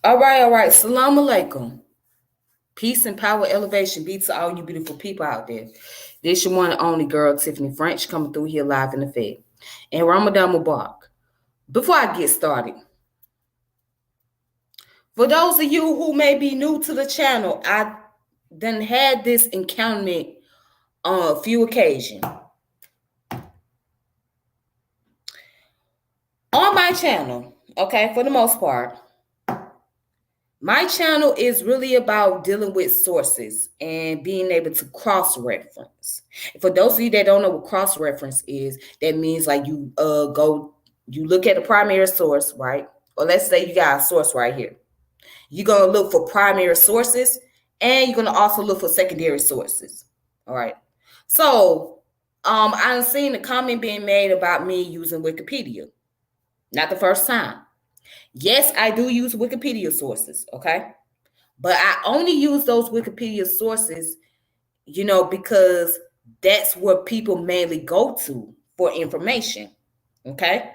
All right. Salam alaikum. Peace and power, elevation be to all you beautiful people out there. This your one and only girl, Tiffany French, coming through here live in the Fed. And Ramadan Mubarak. Before I get started, for those of you who may be new to the channel, I done had this encounter on a few occasions. On my channel, okay, for the most part, my channel is really about dealing with sources and being able to cross-reference. For those of you that don't know what cross-reference is, that means like you look at a primary source, right? Or let's say you got a source right here. You're gonna look for primary sources and you're gonna also look for secondary sources. All right. So I've seen a comment being made about me using Wikipedia. Not the first time. Yes, I do use Wikipedia sources, okay? But I only use those Wikipedia sources, because that's where people mainly go to for information, okay?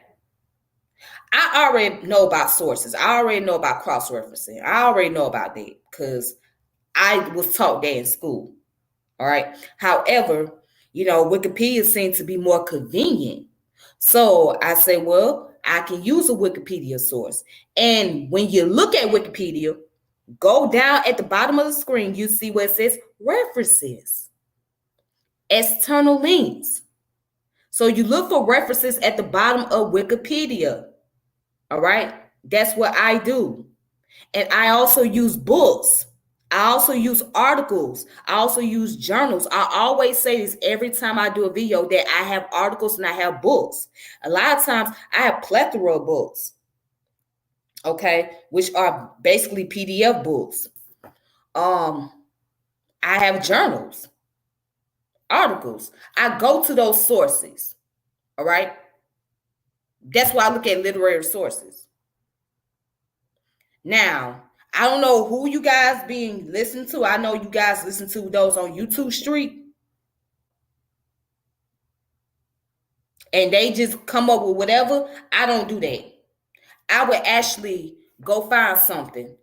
I already know about sources. I already know about cross-referencing. I already know about that because I was taught that in school, all right? However, Wikipedia seems to be more convenient. So I say, well, I can use a Wikipedia source. And when you look at Wikipedia, go down at the bottom of the screen, you see where it says references, external links. So you look for references at the bottom of Wikipedia. All right. That's what I do. And I also use books. I also use articles. I also use journals. I always say this every time I do a video that I have articles and I have books. A lot of times I have plethora of books, okay, which are basically PDF books. I have journals, articles. I go to those sources, all right? That's why I look at literary sources. Now, I don't know who you guys being listened to. I know you guys listen to those on YouTube Street. And they just come up with whatever. I don't do that. I would actually go find something.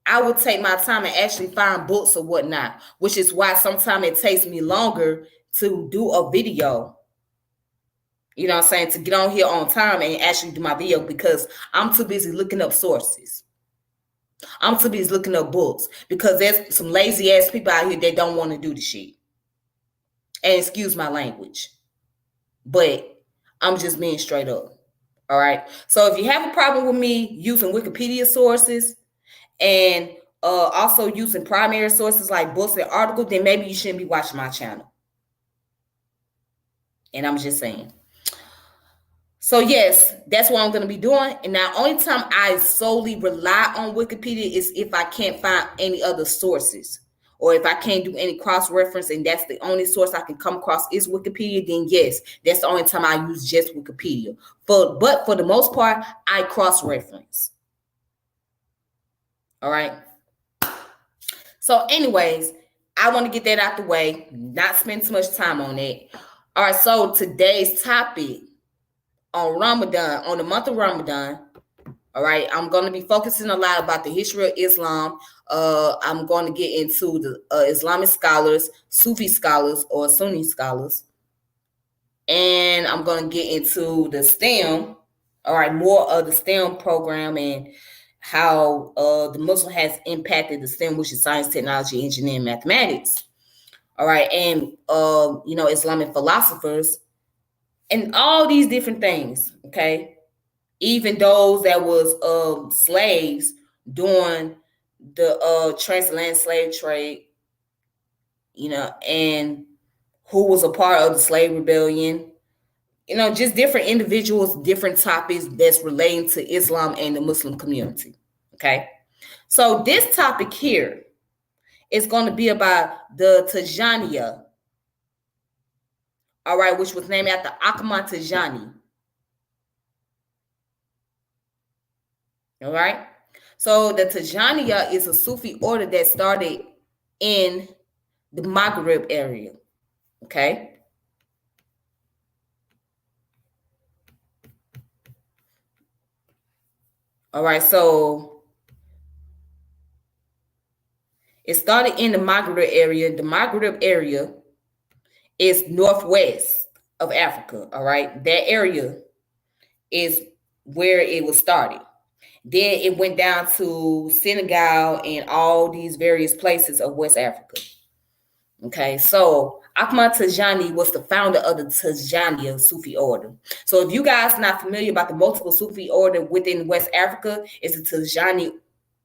I would take my time and actually find books or whatnot, which is why sometimes it takes me longer to do a video. You know what I'm saying? To get on here on time and actually do my video because I'm too busy looking up sources. I'm too busy looking up books because there's some lazy ass people out here that don't want to do the shit. And excuse my language, but I'm just being straight up. All right. So if you have a problem with me using Wikipedia sources and also using primary sources like books and articles, then maybe you shouldn't be watching my channel. And I'm just saying. So yes, that's what I'm going to be doing. And now only time I solely rely on Wikipedia is if I can't find any other sources or if I can't do any cross-reference and that's the only source I can come across is Wikipedia, then yes, that's the only time I use just Wikipedia. But for the most part, I cross-reference. All right. So anyways, I want to get that out the way, not spend too much time on it. All right, so today's topic on Ramadan, on the month of Ramadan, all right, I'm going to be focusing a lot about the history of Islam. I'm going to get into the Islamic scholars, Sufi scholars, or Sunni scholars. And I'm going to get into the STEM, all right, more of the STEM program and how the Muslim has impacted the STEM, which is science, technology, engineering, mathematics. All right, and, Islamic philosophers and all these different things, okay? Even those that was slaves during the transatlantic slave trade, and who was a part of the slave rebellion, just different individuals, different topics that's relating to Islam and the Muslim community, okay? So this topic here is going to be about the Tijaniya, all right, which was named after Akamai Al Tajani. All right. So the Tijaniya is a Sufi order that started in the Maghreb area. Okay. All right. So It started in the Maghreb area. The Maghreb area is northwest of Africa, all right? That area is where it was started. Then it went down to Senegal and all these various places of West Africa. Okay, so Ahmad Tajani was the founder of the Tijaniya Sufi order. So if you guys not familiar about the multiple Sufi order within West Africa, it's the Tijani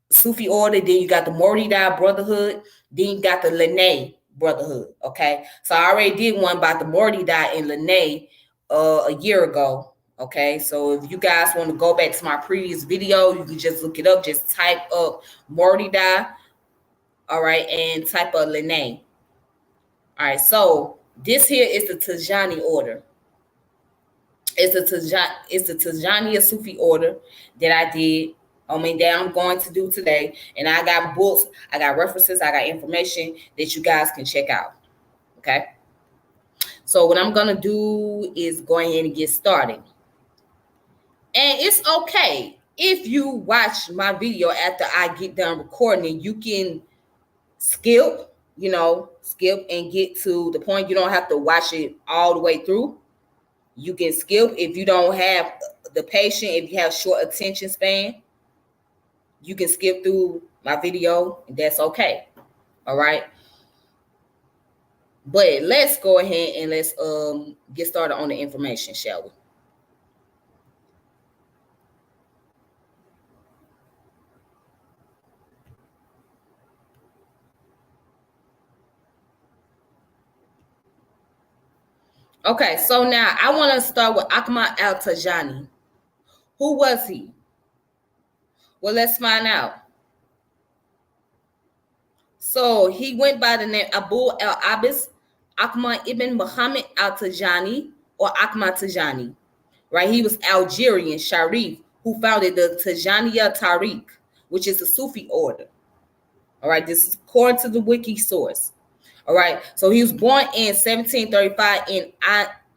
Sufi order. Then you got the Mohammadiyah Brotherhood. Then you got the Lene Brotherhood. Okay, so I already did one about the Mohammadiyah and Lene a year ago. Okay, so if you guys want to go back to my previous video, you can just look it up. Just type up Mohammadiyah, all right, and type up Lene. All right, so this here is the Tijani order. It's the Tijaniya Sufi order that I did. That I'm going to do today. And I got books, I got references, I got information that you guys can check out. Okay. So what I'm gonna do is go ahead and get started. And it's okay if you watch my video after I get done recording, you can skip and get to the point. You don't have to watch it all the way through. You can skip if you don't have the patience, if you have short attention span. You can skip through my video, and that's okay. All right. But let's go ahead and let's get started on the information, shall we? Okay, so now I want to start with Akamai Al Tajani. Who was he? Well, let's find out. So he went by the name Abu al-Abbas Akamai ibn Muhammad Al Tajani, or Akamai Tajani. Right? He was Algerian Sharif who founded the Tijaniya Tariq, which is a Sufi order. All right, this is according to the wiki source. All right, so he was born in 1735 in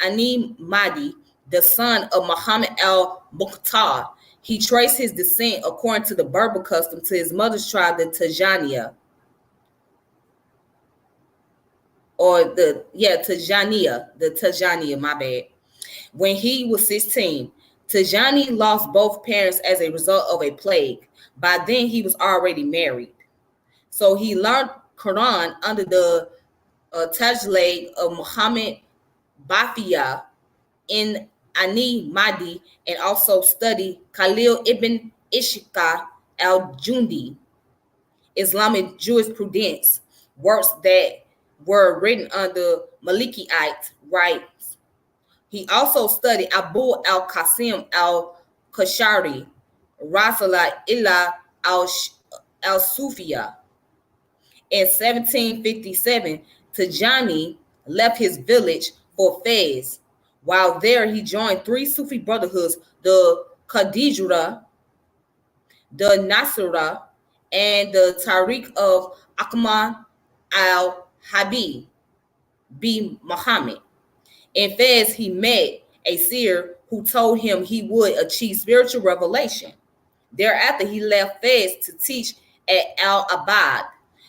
Ani Madi, the son of Muhammad al-Mukhtar. He traced his descent according to the Berber custom to his mother's tribe, the Tijaniya, Tijaniya, my bad. When he was 16, Tijani lost both parents as a result of a plague. By then, he was already married. So he learned Quran under the Tajlaid of Muhammad Bafiya in Ani Madi, and also studied Khalil ibn Ishqa al-Jundi, Islamic jurisprudence, works that were written under Malikiite rights. He also studied Abu al-Qasim al-Kashari, Rasala illa al-Sufiya. In 1757, Tijani left his village for Fez. While there, he joined three Sufi brotherhoods, the Qadijura, the Nasira, and the Tariq of Akamai Al Habib B. Muhammad. In Fez, he met a seer who told him he would achieve spiritual revelation. Thereafter, he left Fez to teach at Al Abad,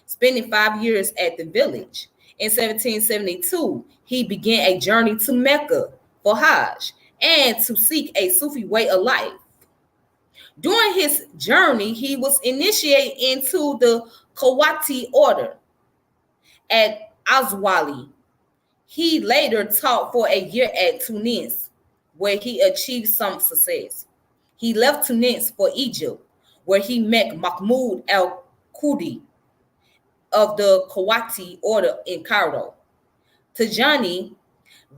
spending 5 years at the village. In 1772, he began a journey to Mecca for Hajj and to seek a Sufi way of life. During his journey, he was initiated into the Kawati order at Azwali. He later taught for a year at Tunis, where he achieved some success. He left Tunis for Egypt, where he met Mahmoud al-Qudi of the Kawati order in Cairo. Tijani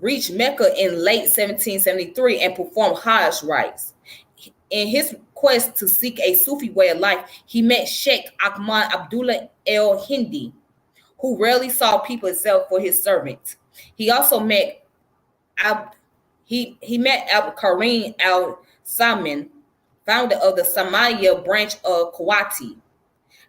reached Mecca in late 1773 and performed Hajj rites. In his quest to seek a Sufi way of life, he met Sheikh Ahmad Abdullah el-Hindi, who rarely saw people except for his servants. He also met Abu Karim al-Saman, founder of the Samaya branch of Kawati.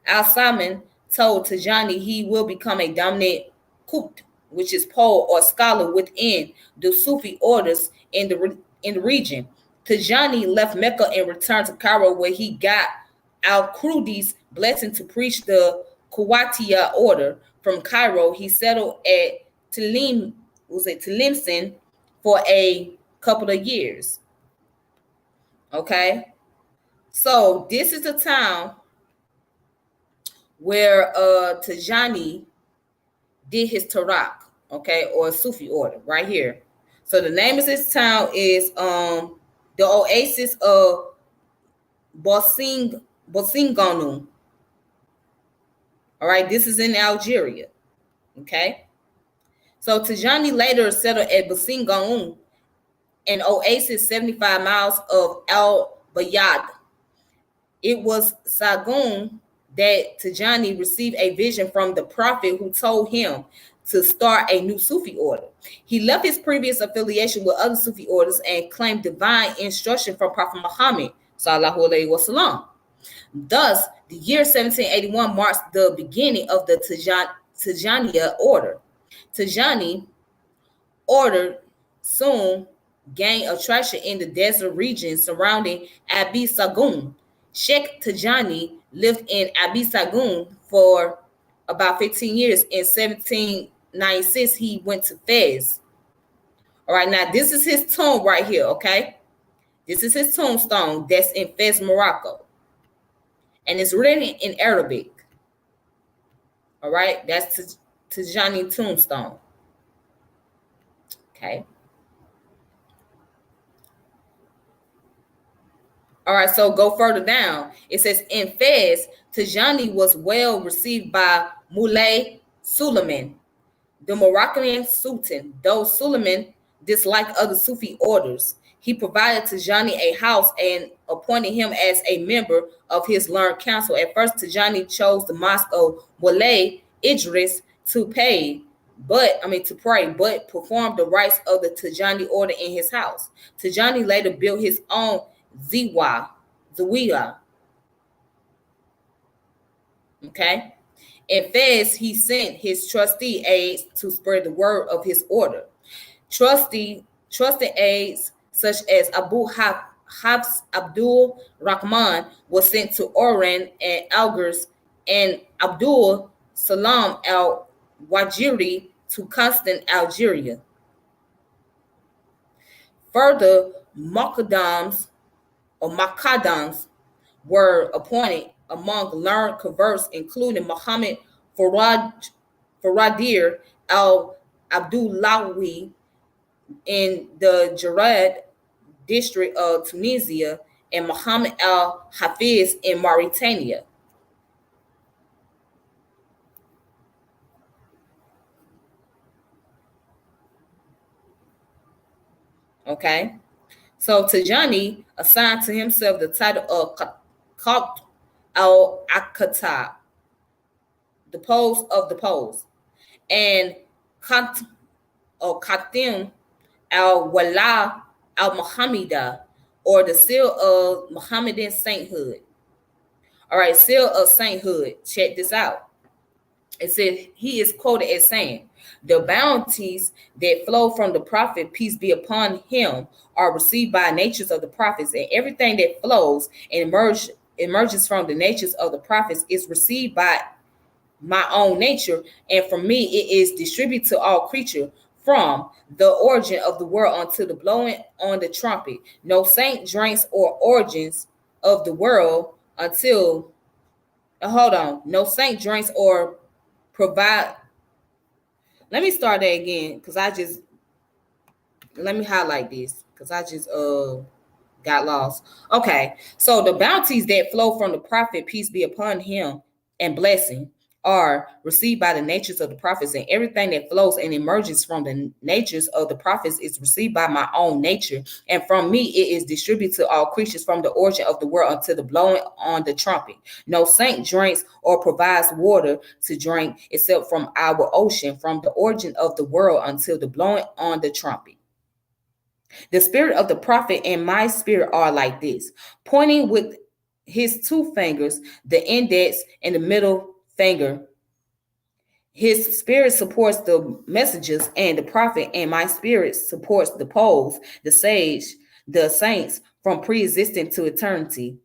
Al-Saman told Tijani he will become a dominant Kubt, which is poet or scholar within the Sufi orders in the region. Tijani left Mecca and returned to Cairo, where he got Al-Qudi's blessing to preach the Kuwaitiya order from Cairo, he settled at Tlemcen for a couple of years. Okay, so this is the town where Tijani did his Tarak, okay, or Sufi order right here. So the name of this town is the Oasis of Bosingonu. All right, this is in Algeria. Okay, so Tijani later settled at Bosingonu, an oasis 75 miles of Al Bayad. It was Sagoon that Tijani received a vision from the prophet who told him to start a new Sufi order. He left his previous affiliation with other Sufi orders and claimed divine instruction from Prophet Muhammad sallallahu alaihi wasallam. Thus, the year 1781 marks the beginning of the Tijaniya order. Tijani order soon gained attraction in the desert region surrounding Abi Sagoon. Sheikh Tijani lived in Abi Sagoon for about 15 years. In 1796, he went to Fez. All right, now this is his tomb right here, okay? This is his tombstone that's in Fez, Morocco. And it's written in Arabic. All right, that's Tijani tombstone. Okay. All right, so go further down. It says in Fez, Tijani was well received by Moulay Suleiman, the Moroccan Sultan. Though Suleiman disliked other Sufi orders, he provided Tijani a house and appointed him as a member of his learned council. At first, Tijani chose the mosque of Moulay Idris to pray, but performed the rites of the Tijani order in his house. Tijani later built his own Zawiya. Okay. In Fez, he sent his trustee aides to spread the word of his order. Trusted aides such as Abu Hafs Abdul Rahman was sent to Oran and Algiers, and Abdul Salam al Wajiri to Constant, Algeria. Further, Makadams were appointed among learned converts, including Muhammad Faradir al-Abdullawi in the Jarad district of Tunisia, and Muhammad al-Hafiz in Mauritania. Okay. So Tijani assigned to himself the title of Qat al-Akatab, the pose of the pose, and Qatim al-Wala al-Muhammadiyah, or the seal of Muhammadan sainthood. All right, seal of sainthood. Check this out. It says he is quoted as saying, "The bounties that flow from the prophet, peace be upon him, are received by natures of the prophets, and everything that flows and emerges from the natures of the prophets is received by my own nature, and from me it is distributed to all creatures from the origin of the world until the blowing on the trumpet. No saint drinks or origins of the world until no saint drinks or provide." Let me start that again, because let me highlight this, because I just got lost. Okay, so the bounties that flow from the prophet, peace be upon him, and blessing, are received by the natures of the prophets, and everything that flows and emerges from the natures of the prophets is received by my own nature, and from me it is distributed to all creatures from the origin of the world until the blowing on the trumpet. No saint drinks or provides water to drink except from our ocean, from the origin of the world until the blowing on the trumpet. The spirit of the prophet and my spirit are like this, pointing with his two fingers, the index and the middle finger. His spirit supports the messages and the prophet, and my spirit supports the poles, the sage, the saints from pre-existing to eternity.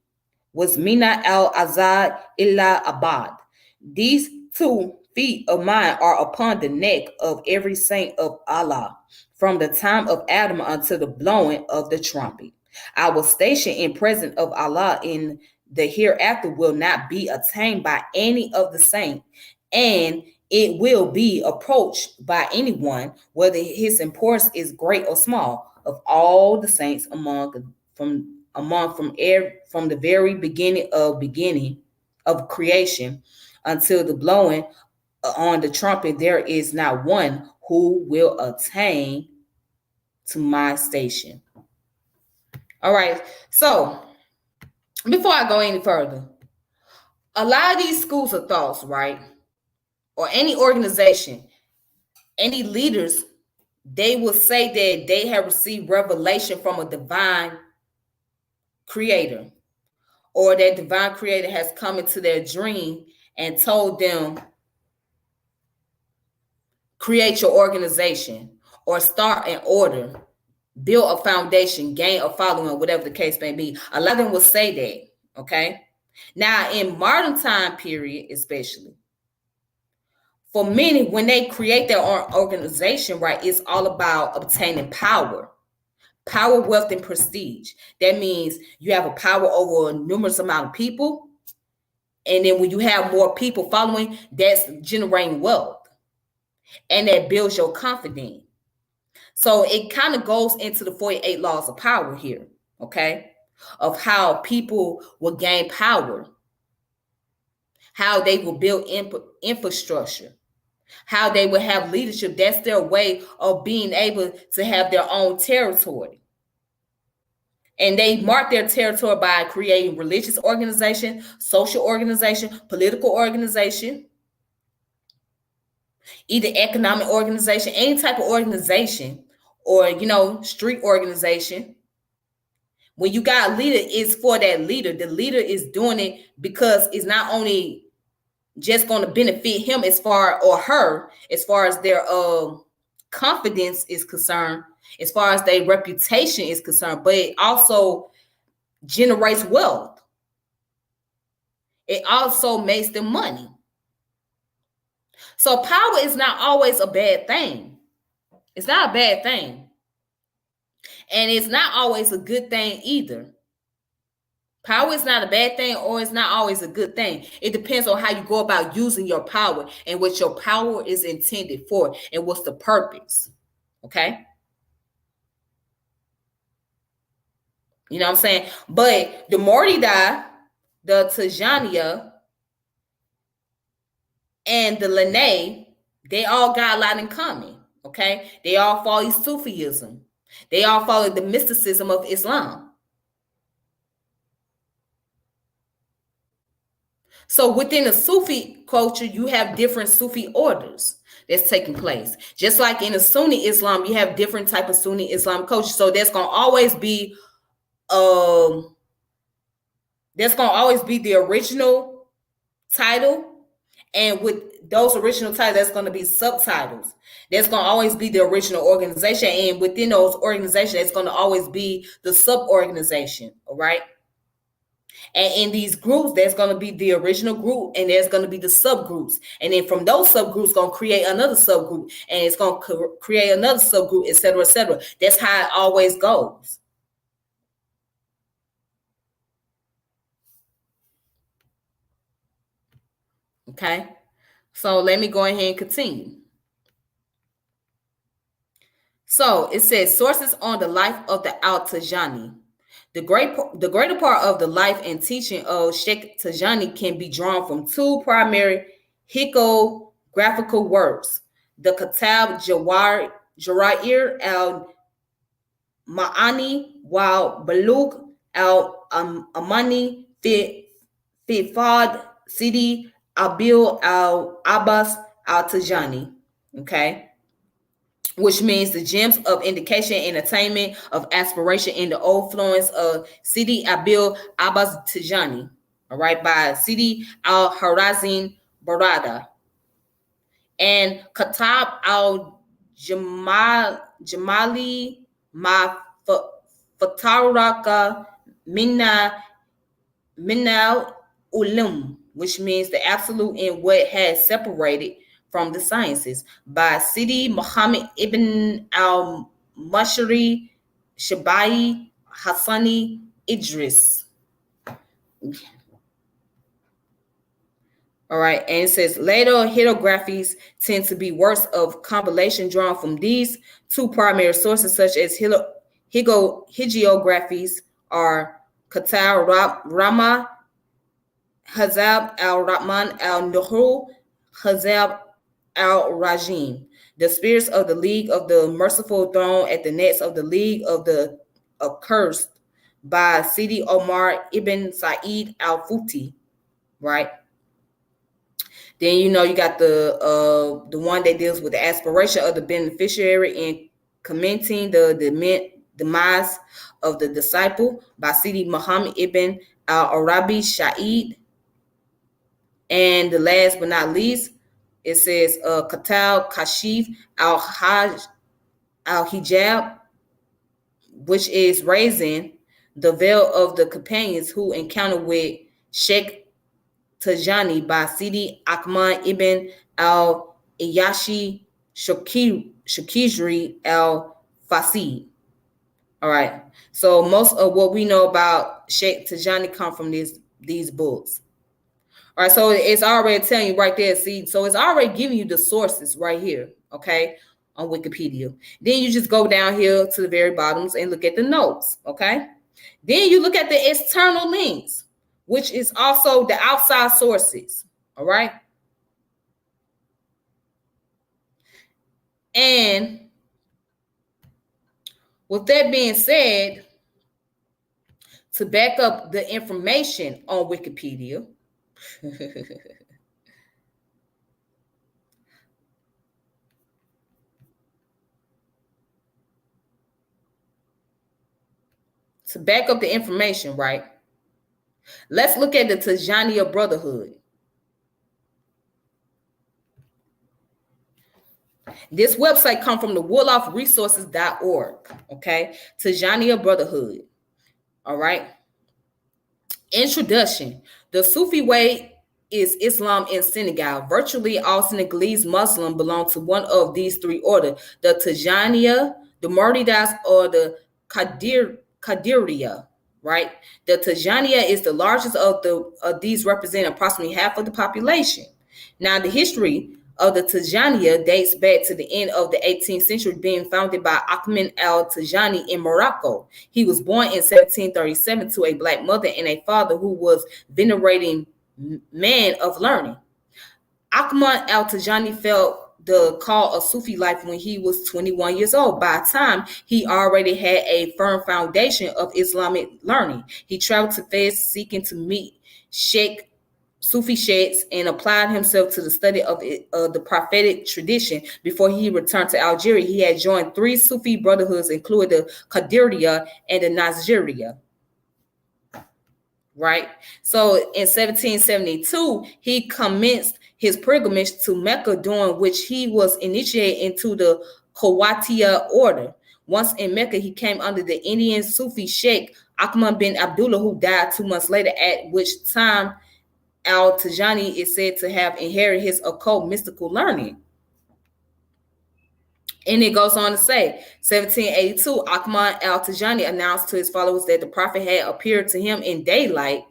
Was Mina al Azad illa Abad. These 2 feet of mine are upon the neck of every saint of Allah, from the time of Adam until the blowing of the trumpet. Our station in presence of Allah in the hereafter will not be attained by any of the saints, and it will be approached by anyone, whether his importance is great or small, of all the saints from the very beginning of creation until the blowing on the trumpet. There is not one who will attain to my station. All right, so before I go any further, a lot of these schools of thoughts, right, or any organization, any leaders, they will say that they have received revelation from a divine creator, or that divine creator has come into their dream and told them, create your organization, or start an order, build a foundation, gain a following, whatever the case may be. A lot of them will say that, okay? Now, in modern time period, especially, for many, when they create their own organization, right, it's all about obtaining power, wealth, and prestige. That means you have a power over a numerous amount of people. And then when you have more people following, that's generating wealth. And that builds your confidence. So it kind of goes into the 48 laws of power here, okay? Of how people will gain power, how they will build infrastructure, how they will have leadership. That's their way of being able to have their own territory. And they mark their territory by creating religious organization, social organization, political organization, either economic organization, any type of organization, or, street organization. When you got a leader, it's for that leader. The leader is doing it because it's not only just going to benefit him as far, or her, as far as their confidence is concerned, as far as their reputation is concerned, but it also generates wealth. It also makes them money. So power is not always a bad thing. It's not a bad thing. And it's not always a good thing either. Power is not a bad thing, or it's not always a good thing. It depends on how you go about using your power and what your power is intended for and what's the purpose. Okay? You know what I'm saying? But the Mohammadiyah, the Tijaniya, and the Lanay, they all got a lot in common. Okay? They all follow Sufism. They all follow the mysticism of Islam. So within the Sufi culture, you have different Sufi orders that's taking place. Just like in a Sunni Islam, you have different type of Sunni Islam culture. So there's gonna always be the original title, and with those original titles, there's going to be subtitles. There's going to always be the original organization, and within those organizations, there's going to always be the sub-organization, all right? And in these groups, there's going to be the original group, and there's going to be the subgroups. And then from those subgroups, going to create another subgroup, and it's going to create another subgroup, et cetera, et cetera. That's how it always goes. Okay, so let me go ahead and continue. So it says sources on the life of the Al Tajani. The greater part of the life and teaching of Sheikh Tijani can be drawn from two primary hikographical works: the Kitab Jawahir al Ma'ani wa Balugh al Amani fi Fad Sidi Abil al Abbas al Tajani. Okay, which means the gems of indication and attainment of aspiration in the old fluence of Sidi Abil Abbas Tijani, all right, by Sidi al-Harazim Barada, and Kitab al-Jamali Ma Fataraka Minna Ulum, which means the absolute in what has separated from the sciences, by Sidi Muhammad ibn al-Mashri Shabai Hassani Idris. All right, and it says later hagiographies tend to be works of compilation drawn from these two primary sources, such as hagiographies are Qatar Rama Hazab al-Rahman al-Nuhru Hazab al-Rajim, the spirits of the League of the Merciful Throne at the nets of the League of the Accursed, by Sidi Omar ibn Sa'id al-Futi, right? Then you got the one that deals with the aspiration of the beneficiary in commenting the demise of the disciple, by Sidi Muhammad ibn al-Arabi Sha'id. And the last but not least, it says Qatal Kashif al-Hajj al-Hijab, which is raising the veil of the companions who encounter with Sheikh Tijani, by Sidi Akamai ibn al Iyashi Shakijri al Fasid. All right. So most of what we know about Sheikh Tijani come from these books. All right. So it's already telling you right there. See, so it's already giving you the sources right here. Okay. On Wikipedia. Then you just go down here to the very bottoms and look at the notes. Okay. Then you look at the external links, which is also the outside sources. All right. And with that being said, to back up the information on Wikipedia, right? Let's look at the Tijaniya Brotherhood. This website comes from the woolofresources.org, okay? Tijaniya Brotherhood, all right? Introduction. The Sufi way is Islam in Senegal. Virtually all Senegalese Muslims belong to one of these three orders, the Tijaniya, the Muridas, or the Qadiriya, right? The Tijaniya is the largest of these, representing approximately half of the population. Now, the history of the Tijaniya dates back to the end of the 18th century, being founded by Akamai Al Tajani in Morocco. He was born in 1737 to a black mother and a father who was venerating man of learning. Akamai Al Tajani felt the call of Sufi life when he was 21 years old. By the time he already had a firm foundation of Islamic learning, he traveled to Fez seeking to meet Sufi sheikhs and applied himself to the study of the prophetic tradition. Before he returned to Algeria, he had joined three Sufi brotherhoods, including the Qadiriya and the Naziriya. Right? So in 1772, he commenced his pilgrimage to Mecca, during which he was initiated into the Qawatiya order. Once in Mecca, he came under the Indian Sufi Sheikh Ahmad bin Abdullah, who died 2 months later, at which time Al Tajani is said to have inherited his occult mystical learning. And it goes on to say, 1782, Akamai Al Tajani announced to his followers that the prophet had appeared to him in daylight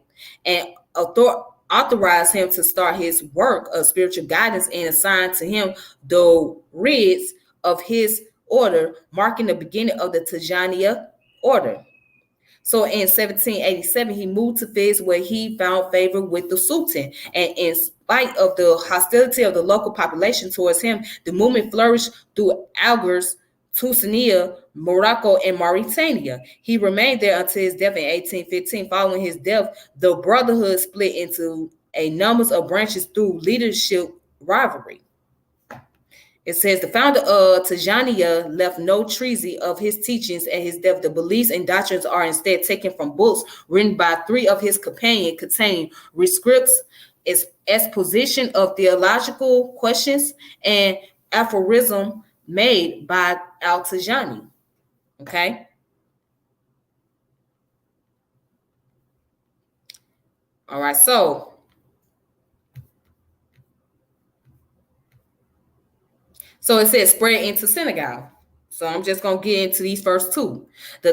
and authorized him to start his work of spiritual guidance, and assigned to him the rids of his order, marking the beginning of the Tijaniya order. So in 1787, he moved to Fez, where he found favor with the Sultan. And in spite of the hostility of the local population towards him, the movement flourished through Algiers, Tunisia, Morocco, and Mauritania. He remained there until his death in 1815. Following his death, the brotherhood split into a number of branches through leadership rivalry. It says the founder of Tijaniya left no treatise of his teachings at his death. The beliefs and doctrines are instead taken from books written by three of his companions, containing rescripts, exposition of theological questions, and aphorism made by Al Tajani. Okay. All right. So So it says spread into Senegal. So I'm just gonna get into these first two. The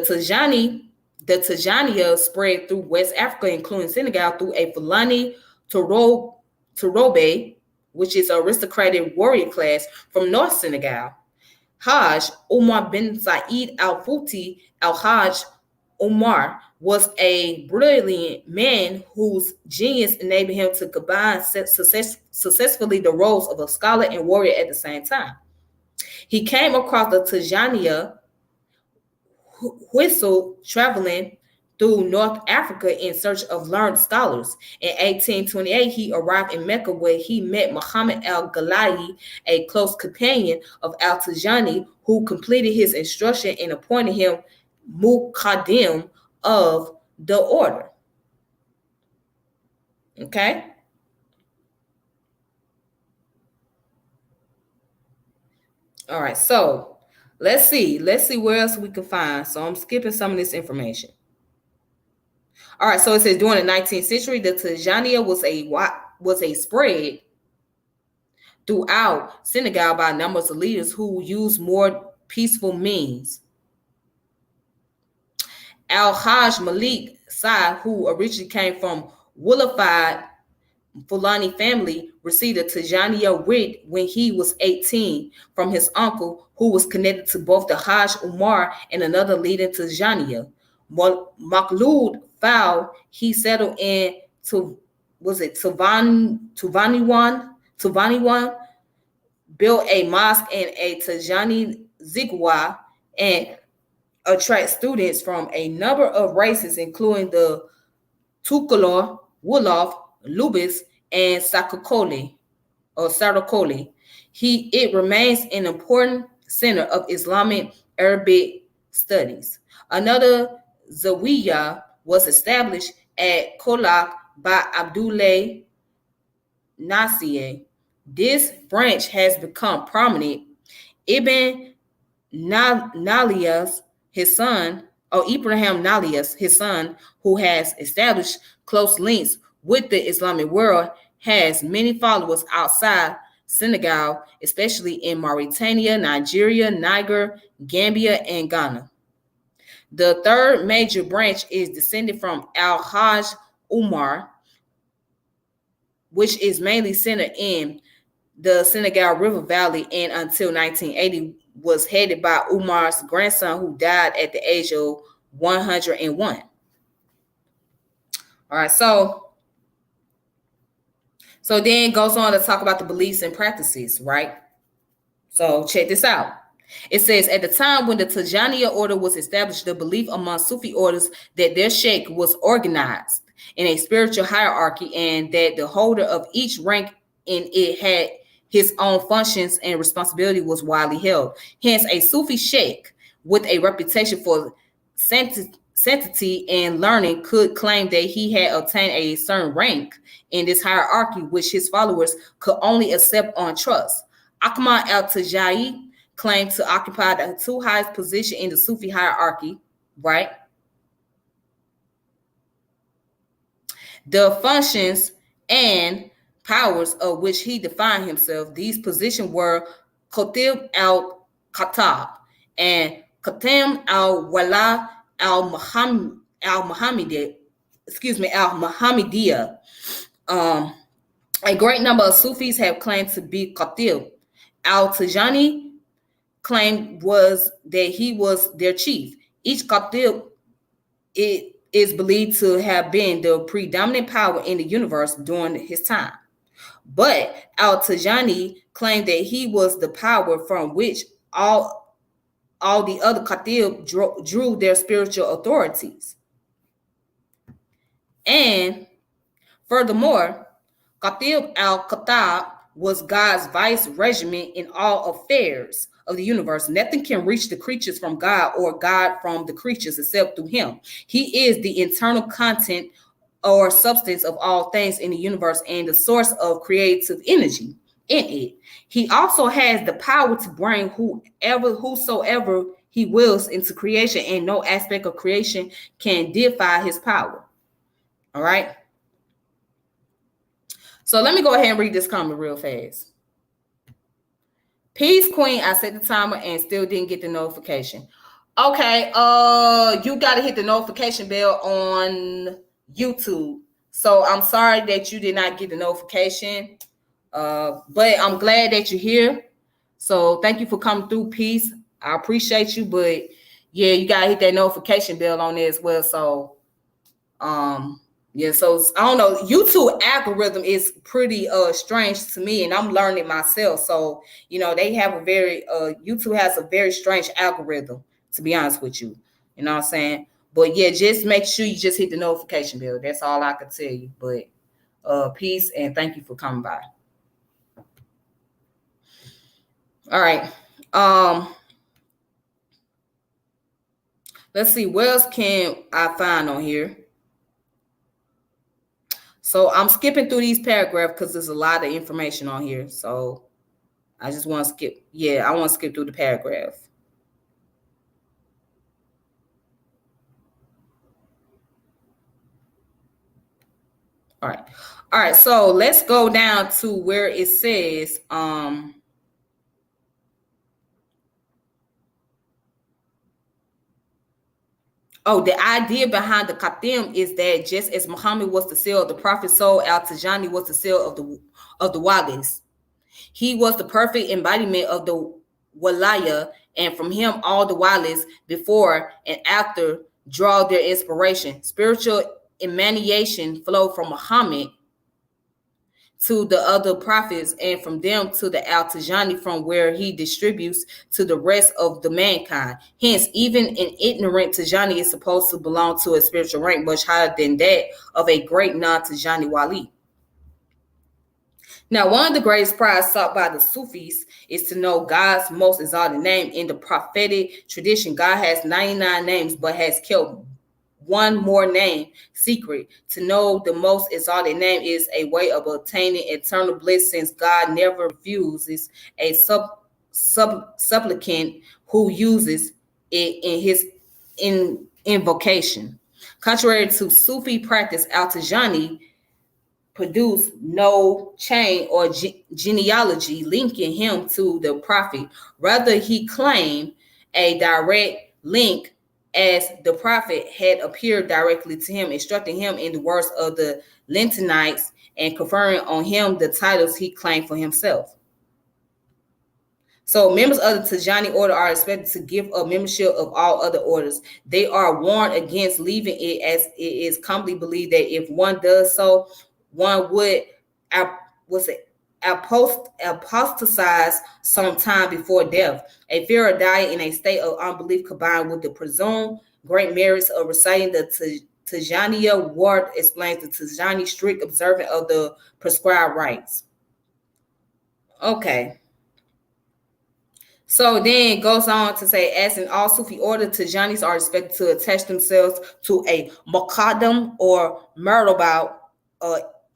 Tijaniya spread through West Africa, including Senegal, through a Fulani Torobe, which is an aristocratic warrior class from North Senegal. Hajj Umar bin Said Al Futi Al Hajj Umar was a brilliant man whose genius enabled him to combine successfully the roles of a scholar and warrior at the same time. He came across the Tijaniya whistle traveling through North Africa in search of learned scholars. In 1828, he arrived in Mecca where he met Muhammad Al Ghalai, a close companion of Al Tajani, who completed his instruction and appointed him Muqaddim of the order. Okay? All right, so let's see where else we can find. So I'm skipping some of this information. All right, so it says during the 19th century, the Tijaniya was a spread throughout Senegal by numbers of leaders who used more peaceful means. Al-Hajj Malik Saad, who originally came from Wulified Fulani family, received a Tijaniya writ when he was 18 from his uncle, who was connected to both the Hajj Umar and another leading Tijaniya. Maklud Fal, he settled in Tuvaniwan, built a mosque and a Tijani zigwa, and attract students from a number of races, including the Tukulor, Wolof, Lubis, and Sakakoli or Sarakoli. It remains an important center of Islamic Arabic studies. Another Zawiya was established at Kolak by Abdullah Nasir. This branch has become prominent. Ibn Nalias, his son, or Ibrahim Nalias, his son, who has established close links with the Islamic world, has many followers outside Senegal, especially in Mauritania, Nigeria, Niger, Gambia, and Ghana. The third major branch is descended from Al-Hajj Umar, which is mainly centered in the Senegal River Valley, and until 1980 was headed by Umar's grandson, who died at the age of 101. All right, so then it goes on to talk about the beliefs and practices, right? So check this out. It says, at the time when the Tijaniya order was established, the belief among Sufi orders that their Sheikh was organized in a spiritual hierarchy and that the holder of each rank in it had his own functions and responsibility was widely held. Hence, a Sufi Sheikh with a reputation for sanctity and learning could claim that he had obtained a certain rank in this hierarchy, which his followers could only accept on trust. Akamai Al Tajani claimed to occupy the two highest position in the Sufi hierarchy, right? The functions and powers of which he defined himself, these positions were Qutb al-Khattab and Qatem al-Wala al-Muhammadiyah. A great number of Sufis have claimed to be Qutb. Al-Tajani claimed was that he was their chief. Each Qutb is believed to have been the predominant power in the universe during his time. But Al-Tajani claimed that he was the power from which all the other Qutb drew their spiritual authorities. And furthermore, Qutb al-Khattab was God's vice regiment in all affairs of the universe. Nothing can reach the creatures from God or God from the creatures except through him. He is the internal content or substance of all things in the universe and the source of creative energy in it. He also has the power to bring whosoever he wills into creation, and no aspect of creation can defy his power. All right. So let me go ahead and read this comment real fast. Peace, Queen. I set the timer and still didn't get the notification. Okay, you gotta hit the notification bell on YouTube. So I'm sorry that you did not get the notification. But I'm glad that you're here. So thank you for coming through, Peace. I appreciate you, but yeah, you gotta hit that notification bell on there as well. So yeah, so I don't know. YouTube algorithm is pretty strange to me, and I'm learning myself. So they have a very YouTube has a very strange algorithm, to be honest with you. You know what I'm saying? But yeah, just make sure you just hit the notification bell. That's all I can tell you. But peace and thank you for coming by. All right. Let's see, what else can I find on here? So I'm skipping through these paragraphs because there's a lot of information on here. So I just want to skip. Yeah, I want to skip through the paragraph. All right. All right. So let's go down to where it says, the idea behind the Khatim is that just as Muhammad was the seal of the Prophet, so Al Tajani was the seal of the Walis. He was the perfect embodiment of the Walaya, and from him all the Walis before and after draw their inspiration. Spiritual emanation flowed from Muhammad to the other prophets, and from them to the Al Tajani, from where he distributes to the rest of the mankind. Hence, even an ignorant Tijani is supposed to belong to a spiritual rank much higher than that of a great non-Tijani wali. Now, one of the greatest prize sought by the Sufis is to know God's most exalted name. In the prophetic tradition, God has 99 names, but has kept one more name secret. To know the most exalted name is a way of obtaining eternal bliss, since God never refuses a supplicant who uses it in his invocation. Contrary to Sufi practice, Al Tajani produced no chain or genealogy linking him to the prophet. Rather, he claimed a direct link, as the prophet had appeared directly to him, instructing him in the words of the Lentinites and conferring on him the titles he claimed for himself. So members of the Tijani order are expected to give up membership of all other orders. They are warned against leaving it, as it is commonly believed that if one does so, one would apostatize sometime before death. A fear of dying in a state of unbelief, combined with the presumed great merits of reciting the Tijaniya word, explains the Tijani strict observance of the prescribed rites. Okay. So then it goes on to say, as in all Sufi order, Tijanis are expected to attach themselves to a Muqaddam or Murtabal,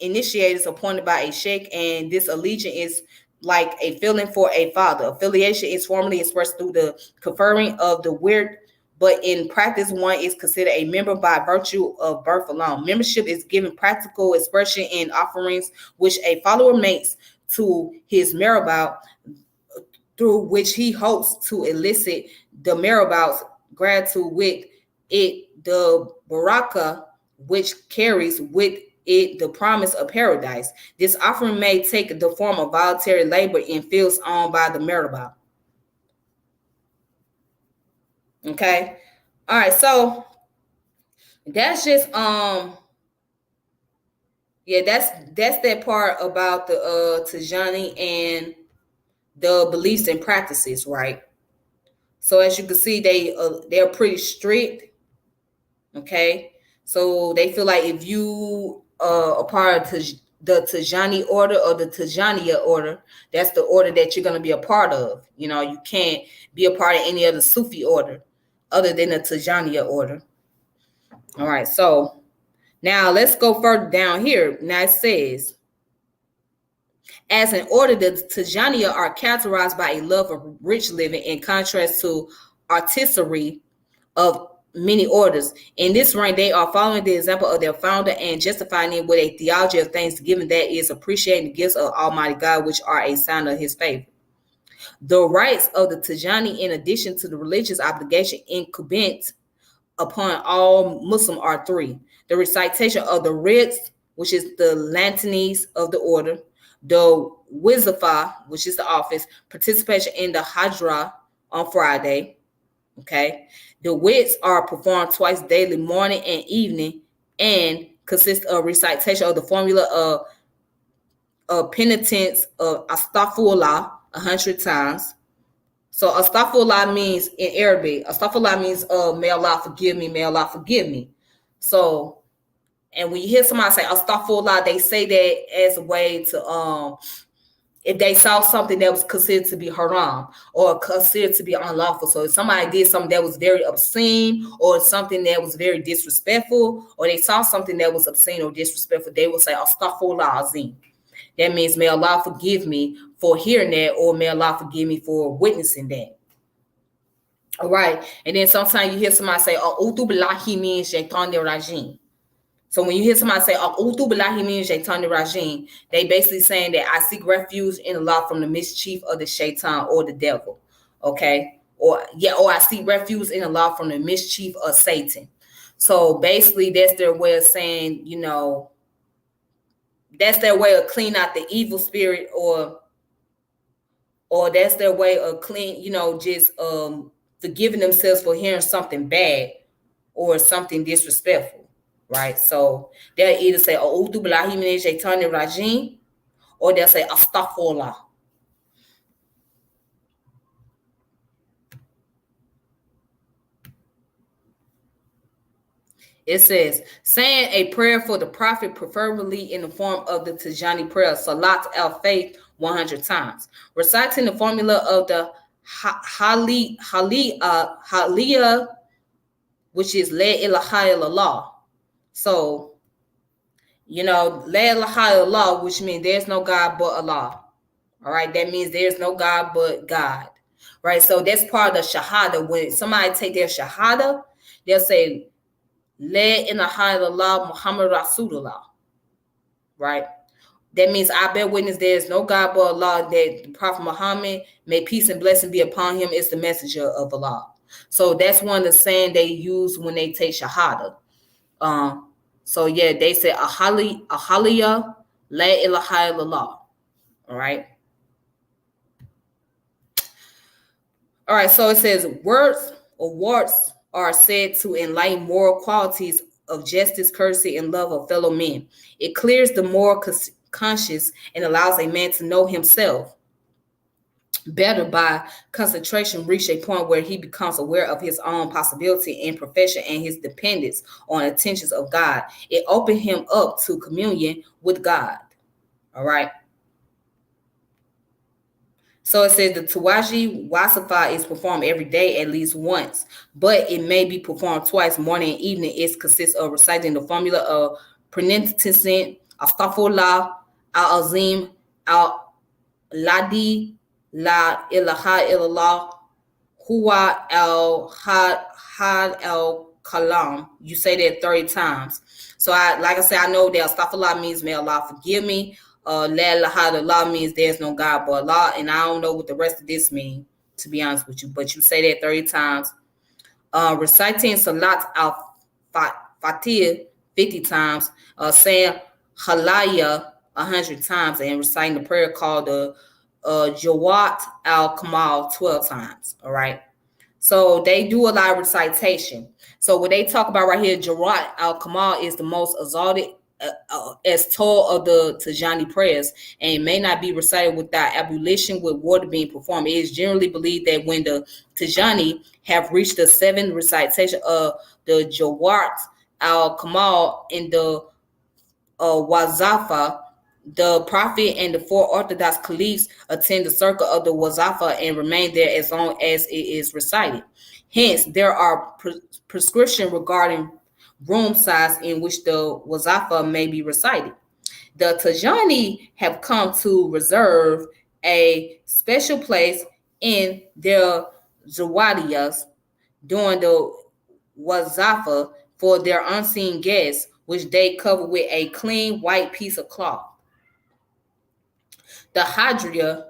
initiators appointed by a Sheikh, and this allegiance is like a feeling for a father. Affiliation is formally expressed through the conferring of the wird, but in practice, one is considered a member by virtue of birth alone. Membership is given practical expression in offerings which a follower makes to his Murtabal, through which he hopes to elicit the Murabal's gratitude with it, the Baraka, which carries with it the promise of paradise. This offering may take the form of voluntary labor in fields owned by the Murabal. Okay. All right. So that's just that's that part about the Tijani and the beliefs and practices, right? So as you can see, they're pretty strict. Okay. So they feel like if you are part of the Tijani order or the Tijaniya order, that's the order that you're going to be a part of. You can't be a part of any other Sufi order other than the Tijaniya order. All right, so now let's go further down here. Now it says, as an order, the Tijaniya are characterized by a love of rich living, in contrast to artistry of many orders. In this rank, they are following the example of their founder and justifying it with a theology of thanksgiving that is appreciating the gifts of Almighty God, which are a sign of his favor. The rights of the Tijani, in addition to the religious obligation incumbent upon all Muslim, are three: the recitation of the writs, which is the litanies of the order; the wizafa, which is the office; participation in the hajra on Friday. Okay, the wits are performed twice daily, morning and evening, and consist of recitation of the formula of penitence of astaghfirullah 100 times. So astaghfirullah means, in Arabic, astaghfirullah means may Allah forgive me, may Allah forgive me. So, and when you hear somebody say astaghfirullah, they say that as a way to if they saw something that was considered to be haram or considered to be unlawful. So if somebody did something that was very obscene or something that was very disrespectful, or they saw something that was obscene or disrespectful, they will say astaghfirullah azim. That means may Allah forgive me for hearing that, or may Allah forgive me for witnessing that. All right. And then sometimes you hear somebody say, A'udhu billahi min shaitanir rajim. So when you hear somebody say, A'udhu billahi min shaitanir rajim, they basically saying that I seek refuge in Allah from the mischief of the shaitan or the devil. Okay. Or I seek refuge in Allah from the mischief of Satan. So basically that's their way of saying, that's their way of clean out the evil spirit, or that's their way of clean, just forgiving themselves for hearing something bad or something disrespectful, right? So they'll either say A'udhu billahi minash shaitanir rajim, or they'll say astaghfirullah. It says, saying a prayer for the Prophet, preferably in the form of the Tijani prayer, Salat al-Faith 100 times. Reciting the formula of the Haliyah, which is La ilaha illallah. So, La ilaha illallah, which means there's no God but Allah. All right, that means there's no God but God. Right, so that's part of the Shahada. When somebody take their Shahada, they'll say, La ilaha illallah Muhammad Rasulullah. Right? That means I bear witness there is no God but Allah, that the Prophet Muhammad, may peace and blessing be upon him, is the messenger of Allah. So that's one of the saying they use when they take Shahada. So yeah, they say Ahaliya La ilaha illallah. All right. All right, so it says words or words are said to enlighten moral qualities of justice, courtesy, and love of fellow men. It clears the moral conscience and allows a man to know himself better. By concentration, reach a point where he becomes aware of his own possibility and profession and his dependence on attentions of God. It opened him up to communion with God. All right. So it says the Tawaji Wasafa is performed every day at least once, but it may be performed twice, morning and evening. It consists of reciting the formula of Prenenticent, Astaghfirullah, Al-Azim, Al-Ladi, La ilaha illallah, Huwa Al-Had Al-Kalam. You say that 30 times. So like I said, I know that Astaghfirullah means may Allah forgive me. La ilaha illallah means there's no God but Allah, and I don't know what the rest of this means, to be honest with you, but you say that 30 times. Reciting Salat al-Fatih 50 times, saying Halaya 100 times, and reciting the prayer called the Jawat al-Kamal 12 times. All right. So they do a lot of recitation. So what they talk about right here, Jawat al-Kamal is the most exalted as tall of the Tijani prayers, and it may not be recited without ablution with water being performed. It is generally believed that when the Tijani have reached the 7th recitation of the Jawat al-Kamal in the Wazafa, the Prophet and the 4 Orthodox caliphs attend the circle of the Wazafa and remain there as long as it is recited. Hence, there are prescriptions regarding room size in which the Wazafa may be recited. The Tajani have come to reserve a special place in their Zawadiyas during the Wazafa for their unseen guests, which they cover with a clean white piece of cloth. The Hadriya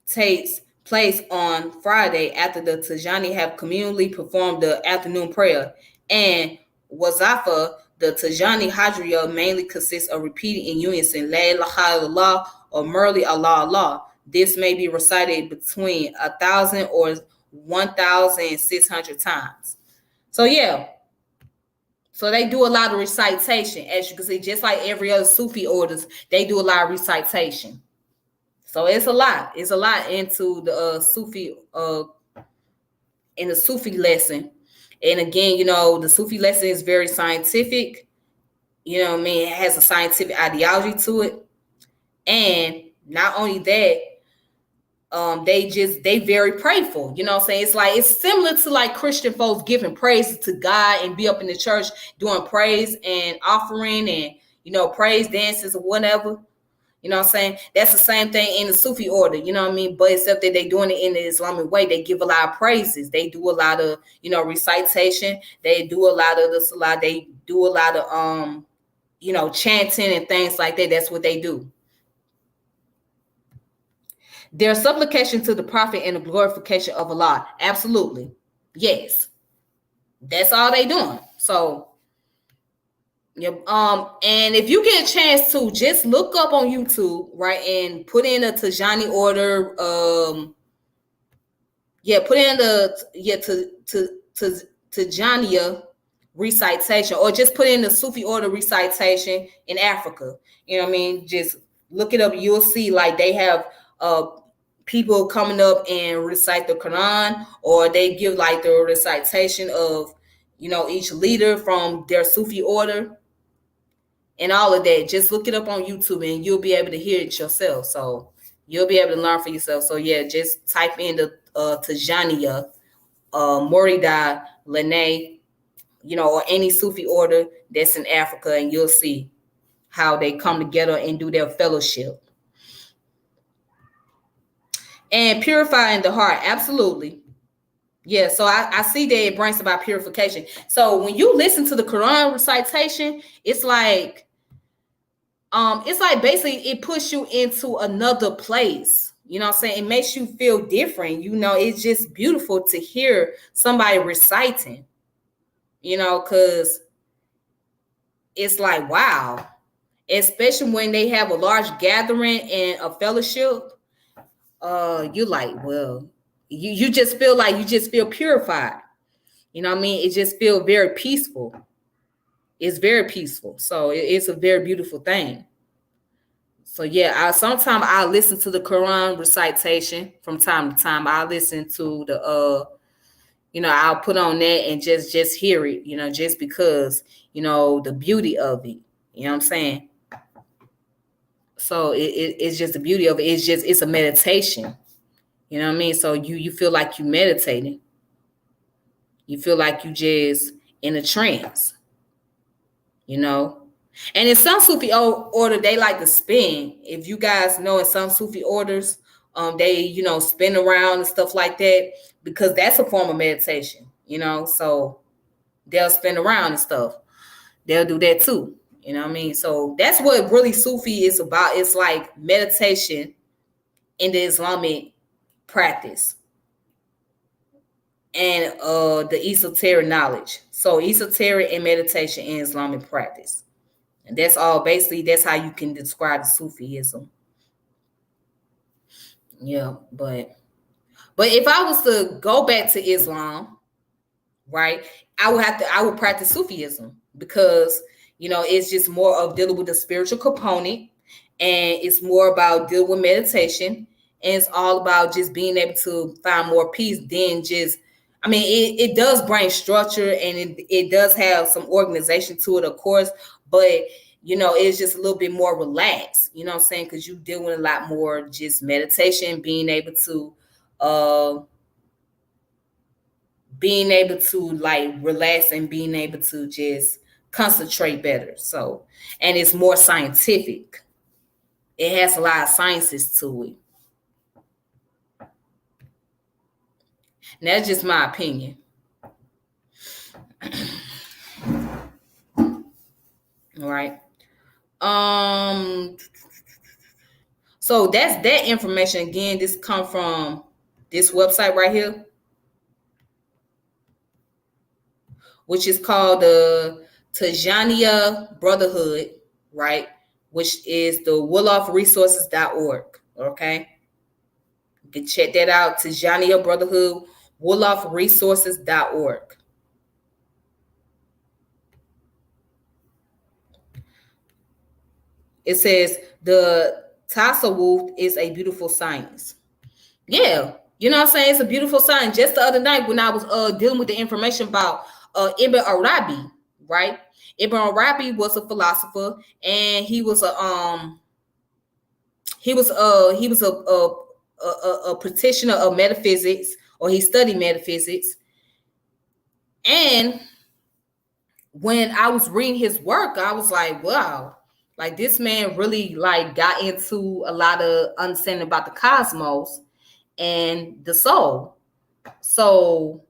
takes place on Friday after the Tijani have communally performed the afternoon prayer. And Wazafa, the Tijani Hadriya, mainly consists of repeating in unison La ilaha illallah or merely Allah Allah. This may be recited between 1,000 or 1,600 times. So yeah, so they do a lot of recitation. As you can see, just like every other Sufi orders, they do a lot of recitation. So it's a lot. It's a lot into the Sufi in the Sufi lesson. And again, the Sufi lesson is very scientific. You know what I mean? It has a scientific ideology to it. And not only that, they very prayerful. You know what I'm saying? It's similar to like Christian folks giving praise to God and be up in the church doing praise and offering and, praise dances or whatever. You know what I'm saying? That's the same thing in the Sufi order, you know what I mean? But except that they doing it in the Islamic way. They give a lot of praises. They do a lot of, recitation. They do a lot of the salah. They do a lot of, chanting and things like that. That's what they do. Their supplication to the Prophet and the glorification of Allah. Absolutely. Yes. That's all they doing. So, and if you get a chance to just look up on YouTube, right, and put in a Tijani order, put in the Tijaniya recitation, or just put in the Sufi order recitation in Africa. You know what I mean? Just look it up. You'll see like they have people coming up and recite the Quran, or they give like the recitation of, each leader from their Sufi order. And all of that, just look it up on YouTube and you'll be able to hear it yourself. So you'll be able to learn for yourself. So yeah, just type in the Tijaniya, Morida, Lene, or any Sufi order that's in Africa, and you'll see how they come together and do their fellowship. And purifying the heart, absolutely. Yeah, so I see that it brings about purification. So when you listen to the Quran recitation, it's like basically it puts you into another place. You know what I'm saying? It makes you feel different. It's just beautiful to hear somebody reciting, because it's like, wow. Especially when they have a large gathering and a fellowship, you're like, well, you just feel like you just feel purified. You know what I mean? It just feels very peaceful. It's very peaceful. So it's a very beautiful thing. So yeah, sometimes I listen to the Quran recitation from time to time. I listen to the I'll put on that and just hear it, just because, the beauty of it. You know what I'm saying? So it's just the beauty of it. It's a meditation. You know what I mean? So you feel like you meditating. You feel like you just in a trance, And in some Sufi order, they like to spin. If you guys know, in some Sufi orders, they, spin around and stuff like that, because that's a form of meditation, So they'll spin around and stuff. They'll do that too. You know what I mean? So that's what really Sufi is about. It's like meditation in the Islamic practice. And the esoteric knowledge. So esoteric and meditation in Islamic practice. And that's all, basically, that's how you can describe the Sufism. Yeah, but if I was to go back to Islam, right, I would practice Sufism, because, it's just more of dealing with the spiritual component, and it's more about dealing with meditation, and it's all about just being able to find more peace than just, it does bring structure, and it does have some organization to it, of course, but, it's just a little bit more relaxed, you know what I'm saying? Because you deal with a lot more just meditation, being able to like relax and being able to just concentrate better. So, and it's more scientific. It has a lot of sciences to it. And that's just my opinion. All right. So that's that information. Again, this come from this website right here, which is called the Tijaniya Brotherhood, right? Which is the WoloffResources.org. Okay. You can check that out. Tijaniya Brotherhood, WoloffResources.org. It says the Tasawwuf is a beautiful science. Yeah, you know what I'm saying? It's a beautiful science. Just the other night when I was dealing with the information about Ibn Arabi, right? Ibn Arabi was a philosopher, and he was a practitioner of metaphysics, or he studied metaphysics. And when I was reading his work, I was like, wow, like this man really like got into a lot of understanding about the cosmos and the soul. So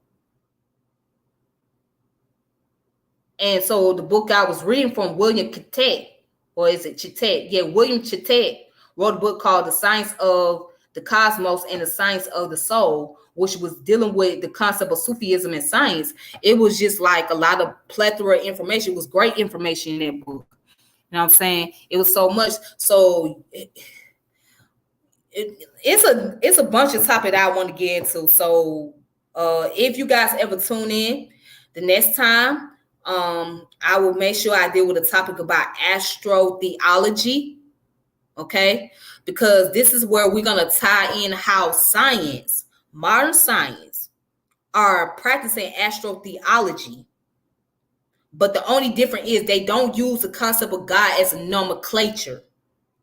the book I was reading from, William Chitet, or is it Chitet? Yeah, William Chitet wrote a book called The Science of the Cosmos and the Science of the Soul, which was dealing with the concept of Sufism and science. It was just like a lot of plethora of information. It was great information in that book. You know what I'm saying? It was so much. So it's a bunch of topic that I want to get into. So if you guys ever tune in the next time, I will make sure I deal with a topic about astrotheology. Okay, because this is where we're gonna tie in how science, modern science, are practicing astrotheology. But the only difference is they don't use the concept of God as a nomenclature,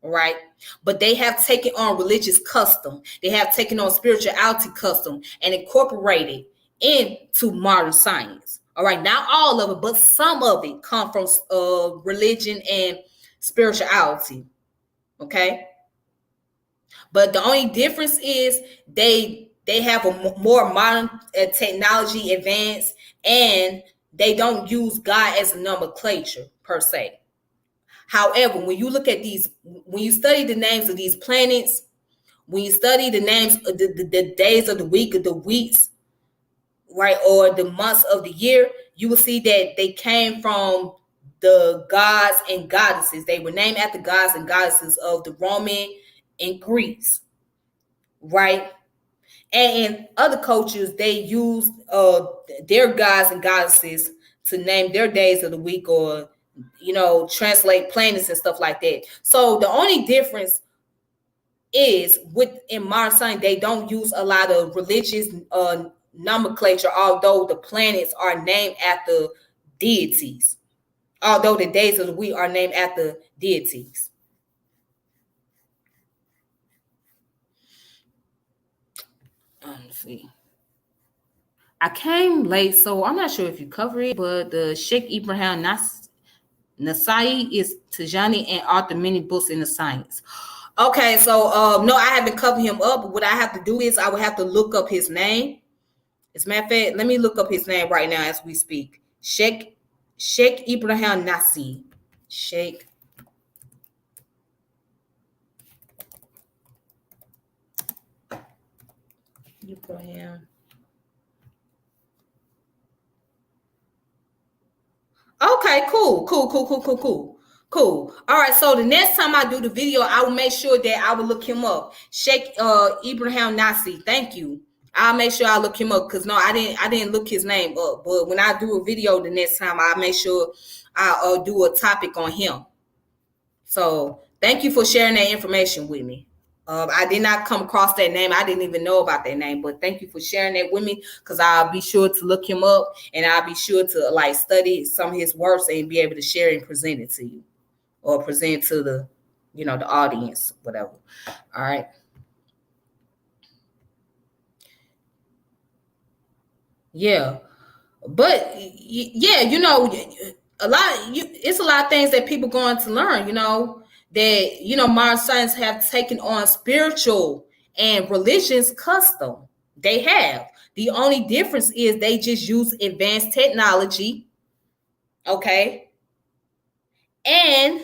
right? But they have taken on religious custom. They have taken on spirituality custom and incorporated into modern science. All right, not all of it, but some of it come from religion and spirituality. Okay, but the only difference is they have a more modern technology advance, and they don't use God as a nomenclature per se. However, when you look at these, when you study the names of these planets, when you study the names of the days of the week, of the weeks, right, or the months of the year, you will see that they came from the gods and goddesses. They were named after gods and goddesses of the Roman and Greece, right? And in other cultures, they used their gods and goddesses to name their days of the week, or translate planets and stuff like that. So the only difference is in modern science, they don't use a lot of religious nomenclature, although the planets are named after deities, although the days of the week are named after deities. Let's see. I came late, so I'm not sure if you cover it, but the Sheikh Ibrahim Nasai is Tijani and authored many books in the science. Okay, so no, I haven't covered him up, but what I have to do is I would have to look up his name. As a matter of fact, let me look up his name right now as we speak. Sheikh Ibrahim Nasi. Sheikh Ibrahim. Okay, cool. All right, so the next time I do the video, I will make sure that I will look him up. Sheikh Ibrahim Nasi. Thank you. I'll make sure I look him up, because no, I didn't look his name up. But when I do a video the next time, I'll make sure I'll do a topic on him. So thank you for sharing that information with me. I did not come across that name. I didn't even know about that name, but thank you for sharing that with me, because I'll be sure to look him up, and I'll be sure to like study some of his works and be able to share and present it to you, or present to the, the audience, whatever. All right. Yeah. But yeah, it's a lot of things that people going to learn, that modern science have taken on spiritual and religious custom. They have. The only difference is they just use advanced technology, okay, and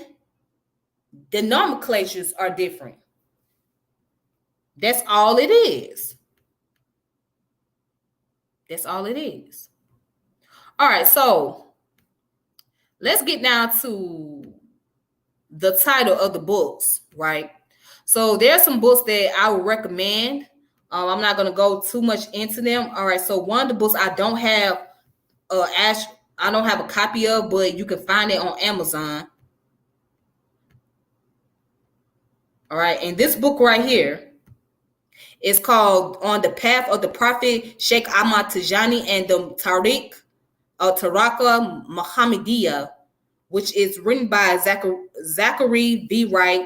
the nomenclatures are different. That's all it is. That's all it is. All right, so let's get down to the title of the books, right? So there are some books that I would recommend. I'm not going to go too much into them. All right, so one of the books I don't have I don't have a copy of, but you can find it on Amazon. All right, and this book right here is called On the Path of the Prophet, Sheikh Ahmad Tajani and the Tariq, Taraka Mohammadiyah, which is written by Zachary V. Wright,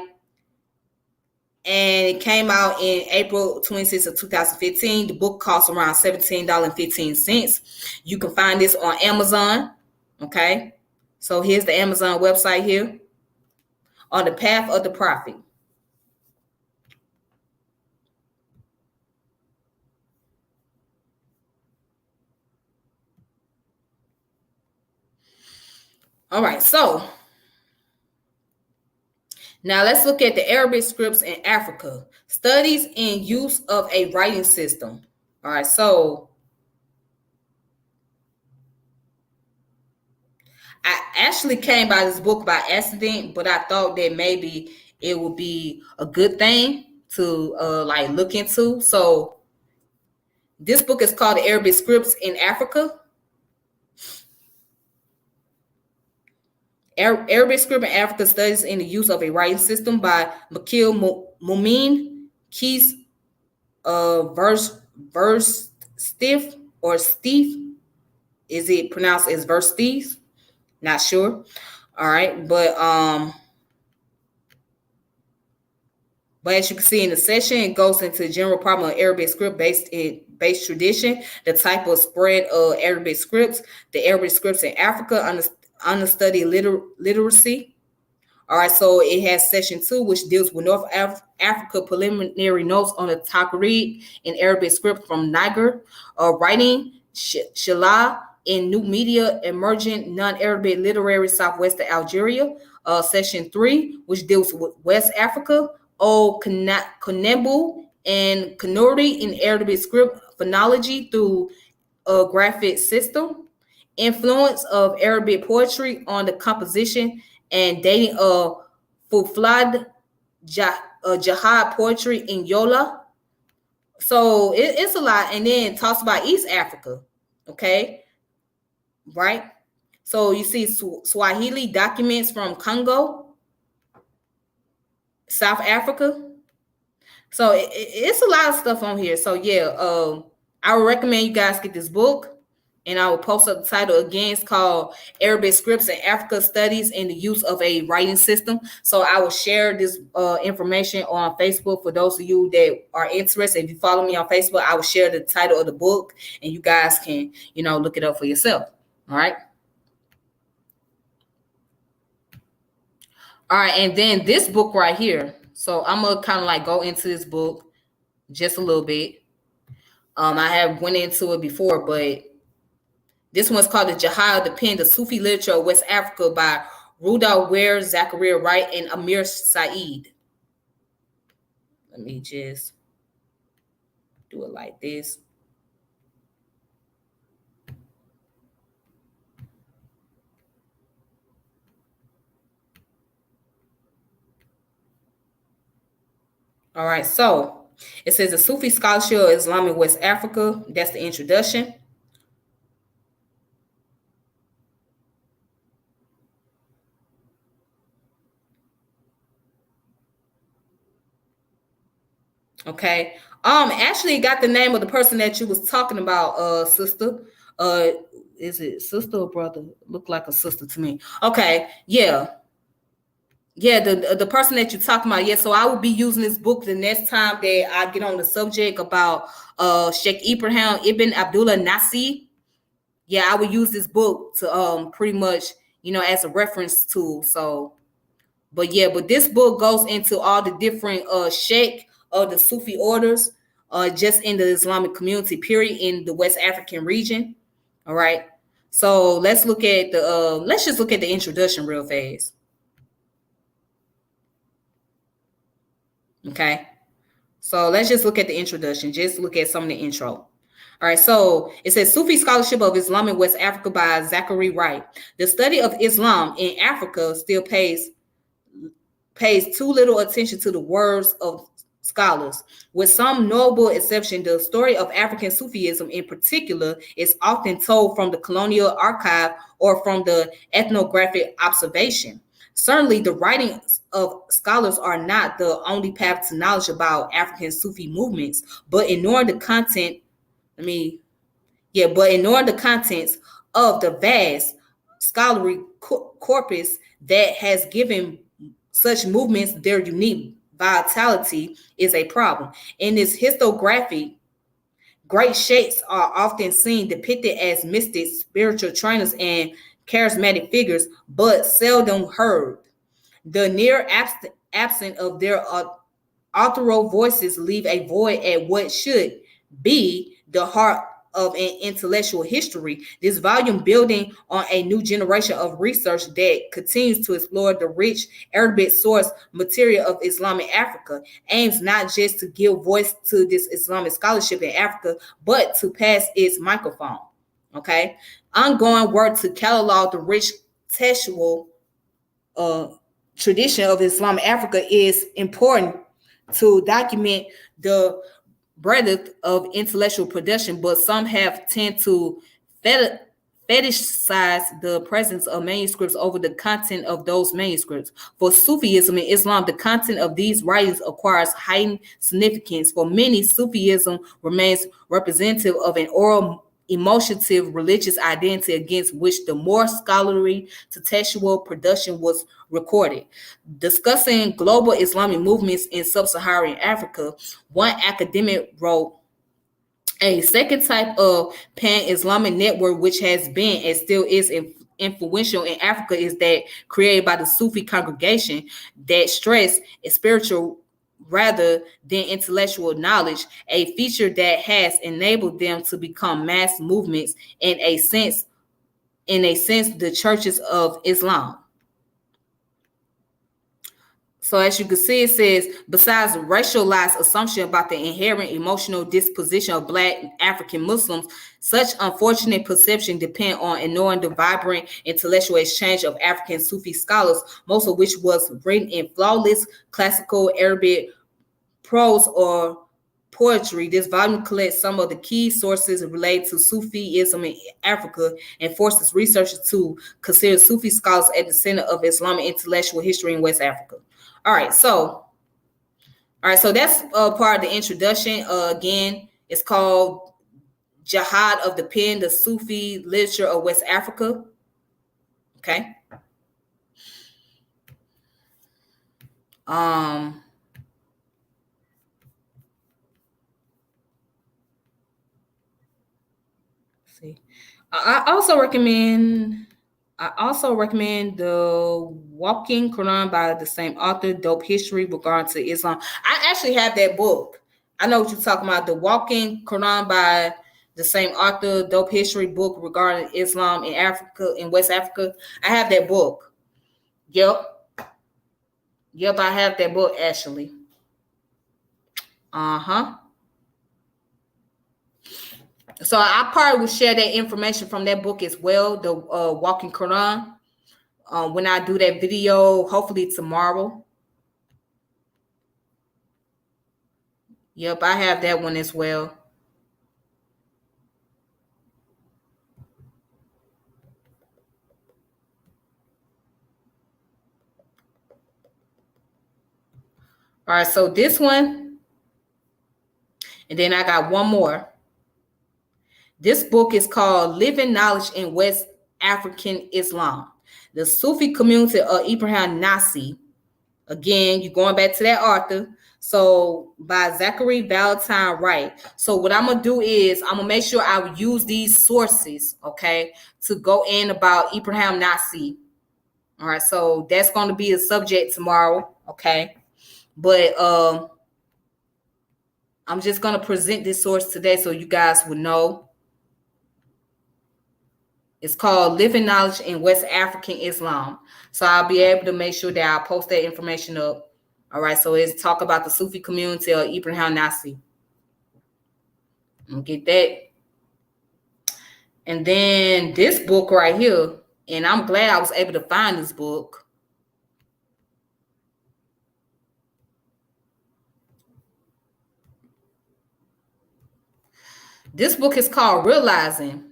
and it came out in April 26th of 2015. The book costs around $17.15. You can find this on Amazon. Okay, so here's the Amazon website here. On the Path of the Prophet. All right, so now let's look at the Arabic scripts in Africa. Studies in use of a writing system. All right, so I actually came by this book by accident, but I thought that maybe it would be a good thing to like look into. So this book is called The Arabic Scripts in Africa. Arabic Script in Africa, Studies in the Use of a Writing System by Makil Mumin Keys Verse Stiff or Steve. Is it pronounced as Verse Steve? Not sure. All right, but as you can see in the session, it goes into the general problem of Arabic script based tradition, the type of spread of Arabic scripts, the Arabic scripts in Africa, understudied literacy. All right, so it has session 2, which deals with North Africa preliminary notes on the Taqrid in Arabic script from Niger, writing Shala in new media, emergent non-Arabic literary Southwestern Algeria. Session 3, which deals with West Africa, Kanebu and Kanuri in Arabic script phonology through a graphic system. Influence of Arabic poetry on the composition and dating of Fuflad Jihad poetry in Yola. So it's a lot. And then it talks about East Africa. Okay. Right. So you see Swahili documents from Congo, South Africa. So it's a lot of stuff on here. So yeah, I would recommend you guys get this book. And I will post up the title again. It's called Arabic Scripts in Africa, Studies in the Use of a Writing System. So I will share this information on Facebook for those of you that are interested. If you follow me on Facebook, I will share the title of the book and you guys can, look it up for yourself. All right. All right. And then this book right here. So I'm going to kind of like go into this book just a little bit. I have went into it before, but this one's called The Jihad, the Pen, the Sufi Literature of West Africa by Rudolph Ware, Zachariah Wright, and Amir Saeed. Let me just do it like this. All right, so it says the Sufi scholarship of Islamic West Africa. That's the introduction. Okay. Actually got the name of the person that you was talking about, sister. Is it sister or brother? Look like a sister to me. Okay, yeah. Yeah, the person that you're talking about. Yeah, so I will be using this book the next time that I get on the subject about Sheikh Ibrahim Ibn Abdullah Nasi. Yeah, I would use this book to pretty much, as a reference tool. So, but this book goes into all the different sheikh of the Sufi orders, just in the Islamic community, period, in the West African region. All right. So let's just look at the introduction real fast. Okay. So let's just look at the introduction. Just look at some of the intro. All right, so it says Sufi Scholarship of Islam in West Africa by Zachary Wright. The study of Islam in Africa still pays too little attention to the words of scholars. With some notable exception, the story of African Sufism in particular is often told from the colonial archive or from the ethnographic observation. Certainly, the writings of scholars are not the only path to knowledge about African Sufi movements, but ignoring the content, ignoring the contents of the vast scholarly corpus that has given such movements their unique vitality is a problem. In this historiography, great sheikhs are often seen depicted as mystics, spiritual trainers, and charismatic figures, but seldom heard. The near absence of their authorial voices leave a void at what should be the heart of an intellectual history. This volume, building on a new generation of research that continues to explore the rich Arabic source material of Islamic Africa, aims not just to give voice to this Islamic scholarship in Africa, but to pass its microphone. Okay, ongoing work to catalog the rich textual tradition of Islamic Africa is important to document the breadth of intellectual production, but some have tend to fetishize the presence of manuscripts over the content of those manuscripts. For Sufism and Islam, the content of these writings acquires heightened significance. For many, Sufism remains representative of an oral, emotive religious identity against which the more scholarly textual production was recorded. Discussing global Islamic movements in sub-Saharan Africa, one academic wrote, a second type of pan-Islamic network which has been and still is influential in Africa is that created by the Sufi congregation that stress spiritual rather than intellectual knowledge, a feature that has enabled them to become mass movements in a sense, the churches of Islam. So as you can see, it says, besides racialized assumption about the inherent emotional disposition of Black African Muslims, such unfortunate perception depend on ignoring the vibrant intellectual exchange of African Sufi scholars, most of which was written in flawless classical Arabic prose or poetry. This volume collects some of the key sources related to Sufism in Africa and forces researchers to consider Sufi scholars at the center of Islamic intellectual history in West Africa. All right, so that's part of the introduction. Again, it's called Jihad of the Pen, the Sufi Literature of West Africa. Okay. See, I also recommend the Walking Quran by the same author, Dope History Regarding to Islam. I actually have that book. I know what you're talking about. The Walking Quran by the same author, Dope History book regarding Islam in Africa, in West Africa. I have that book. Yep, I have that book actually. So I probably will share that information from that book as well, the Walking Quran, when I do that video, hopefully tomorrow. Yep, I have that one as well. All right, so this one, and then I got one more. This book is called Living Knowledge in West African Islam, the Sufi Community of Ibrahim Nasi. Again, you're going back to that author. So by Zachary Valentine Wright. So what I'm going to do is I'm going to make sure I will use these sources, okay, to go in about Ibrahim Nasi. All right, so that's going to be the subject tomorrow, okay? But I'm just going to present this source today so you guys will know. It's called Living Knowledge in West African Islam. So I'll be able to make sure that I'll post that information up. All right, so it's talk about the Sufi community of Ibrahim Nasi. Get that. And then this book right here, and I'm glad I was able to find this book. This book is called Realizing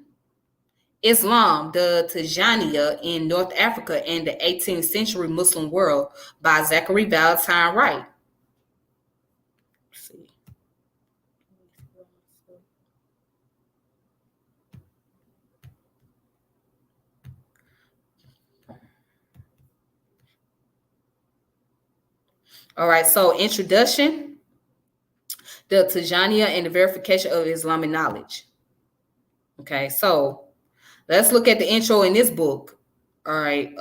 Islam, the Tijaniya in North Africa and the 18th Century Muslim World by Zachary Valentine Wright. Let's see. All right, so introduction, the Tijaniya and the verification of Islamic knowledge. Okay, so let's look at the intro in this book. All right.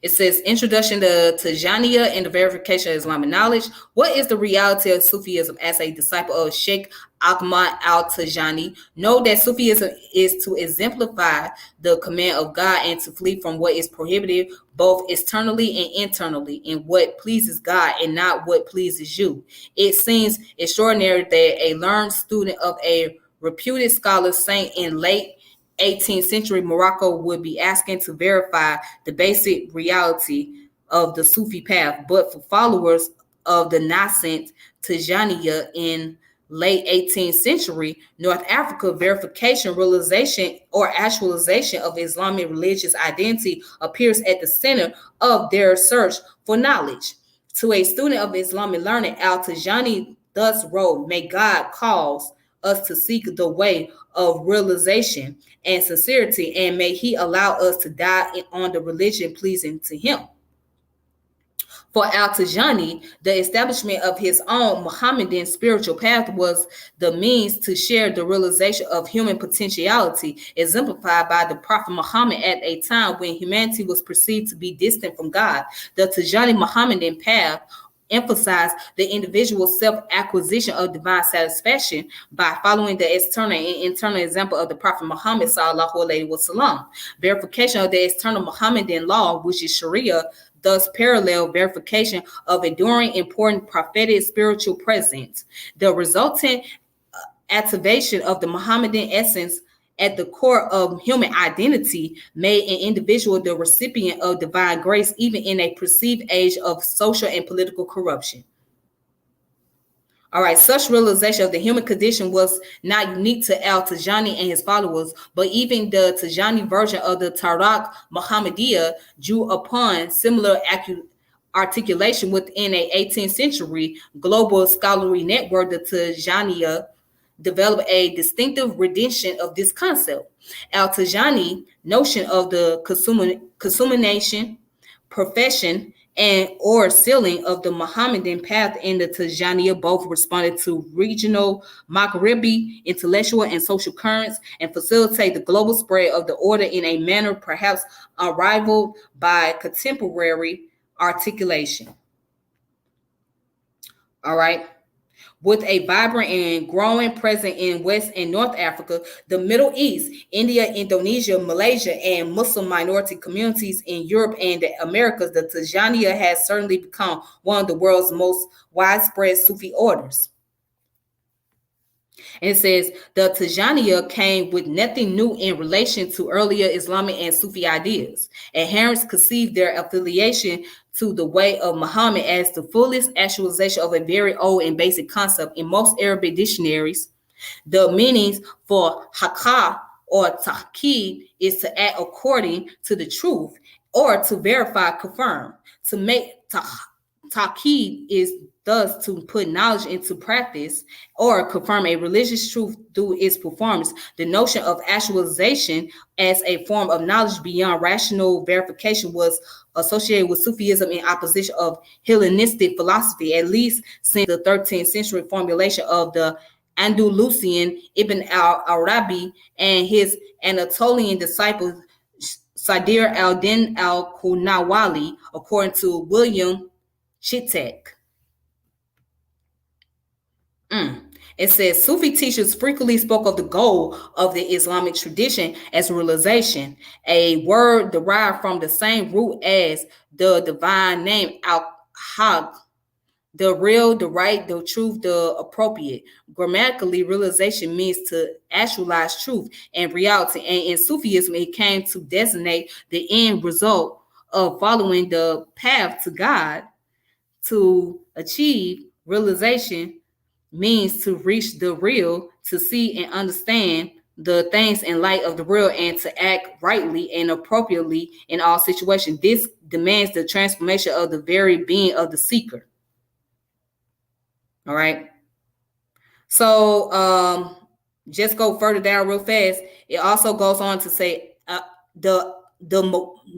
It says Introduction to Tijaniya and the Verification of Islamic Knowledge. What is the reality of Sufism as a disciple of Sheikh Akamai Al Tajani? Know that Sufism is to exemplify the command of God and to flee from what is prohibited, both externally and internally, and what pleases God and not what pleases you. It seems extraordinary that a learned student of a reputed scholar saint in late 18th century Morocco would be asking to verify the basic reality of the Sufi path, but for followers of the nascent Tijaniya in late 18th century North Africa, verification, realization, or actualization of Islamic religious identity appears at the center of their search for knowledge. To a student of Islamic learning, Al Tajani thus wrote, "May God cause us to seek the way of realization and sincerity, and may he allow us to die on the religion pleasing to him." For Al Tajani, the establishment of his own Mohammedan spiritual path was the means to share the realization of human potentiality, exemplified by the Prophet Muhammad at a time when humanity was perceived to be distant from God. The Tijani Mohammedan path emphasize the individual self-acquisition of divine satisfaction by following the external and internal example of the Prophet Muhammad sallallahu alaihi wasallam. Verification of the external Muhammadan law, which is Sharia, thus parallel verification of enduring important prophetic spiritual presence. The resultant activation of the Muhammadan essence at the core of human identity made an individual the recipient of divine grace, even in a perceived age of social and political corruption. All right, such realization of the human condition was not unique to Al Tajani and his followers, but even the Tijani version of the Tariq Mohammadiyah drew upon similar articulation within a 18th century global scholarly network. The Tijaniya develop a distinctive rendition of this concept. Al Tajani notion of the consummation, profession, and or sealing of the Mohammedan path in the Tijaniya both responded to regional Maghribi intellectual and social currents and facilitate the global spread of the order in a manner perhaps unrivaled by contemporary articulation. All right. With a vibrant and growing presence in West and North Africa, the Middle East, India, Indonesia, Malaysia, and Muslim minority communities in Europe and the Americas, the Tijaniya has certainly become one of the world's most widespread Sufi orders. And it says the Tijaniya came with nothing new in relation to earlier Islamic and Sufi ideas. Adherents conceived their affiliation to the way of Muhammad as the fullest actualization of a very old and basic concept. In most Arabic dictionaries, the meanings for haqqa or tahqiq is to act according to the truth or to verify, confirm. To make tahqiq is thus to put knowledge into practice or confirm a religious truth through its performance. The notion of actualization as a form of knowledge beyond rational verification was associated with Sufism in opposition of Hellenistic philosophy, at least since the 13th century formulation of the Andalusian Ibn al-Arabi and his Anatolian disciple Sadr al-Din al-Kunawali, according to William Chittek. It says Sufi teachers frequently spoke of the goal of the Islamic tradition as realization, a word derived from the same root as the divine name al-Haq, The real, the right, the truth, the appropriate. Grammatically, realization means to actualize truth and reality. And in Sufism, it came to designate the end result of following the path to God. To achieve realization means to reach the real, to see and understand the things in light of the real, and to act rightly and appropriately in all situations. This demands the transformation of the very being of the seeker. All right. So just go further down real fast. It also goes on to say the the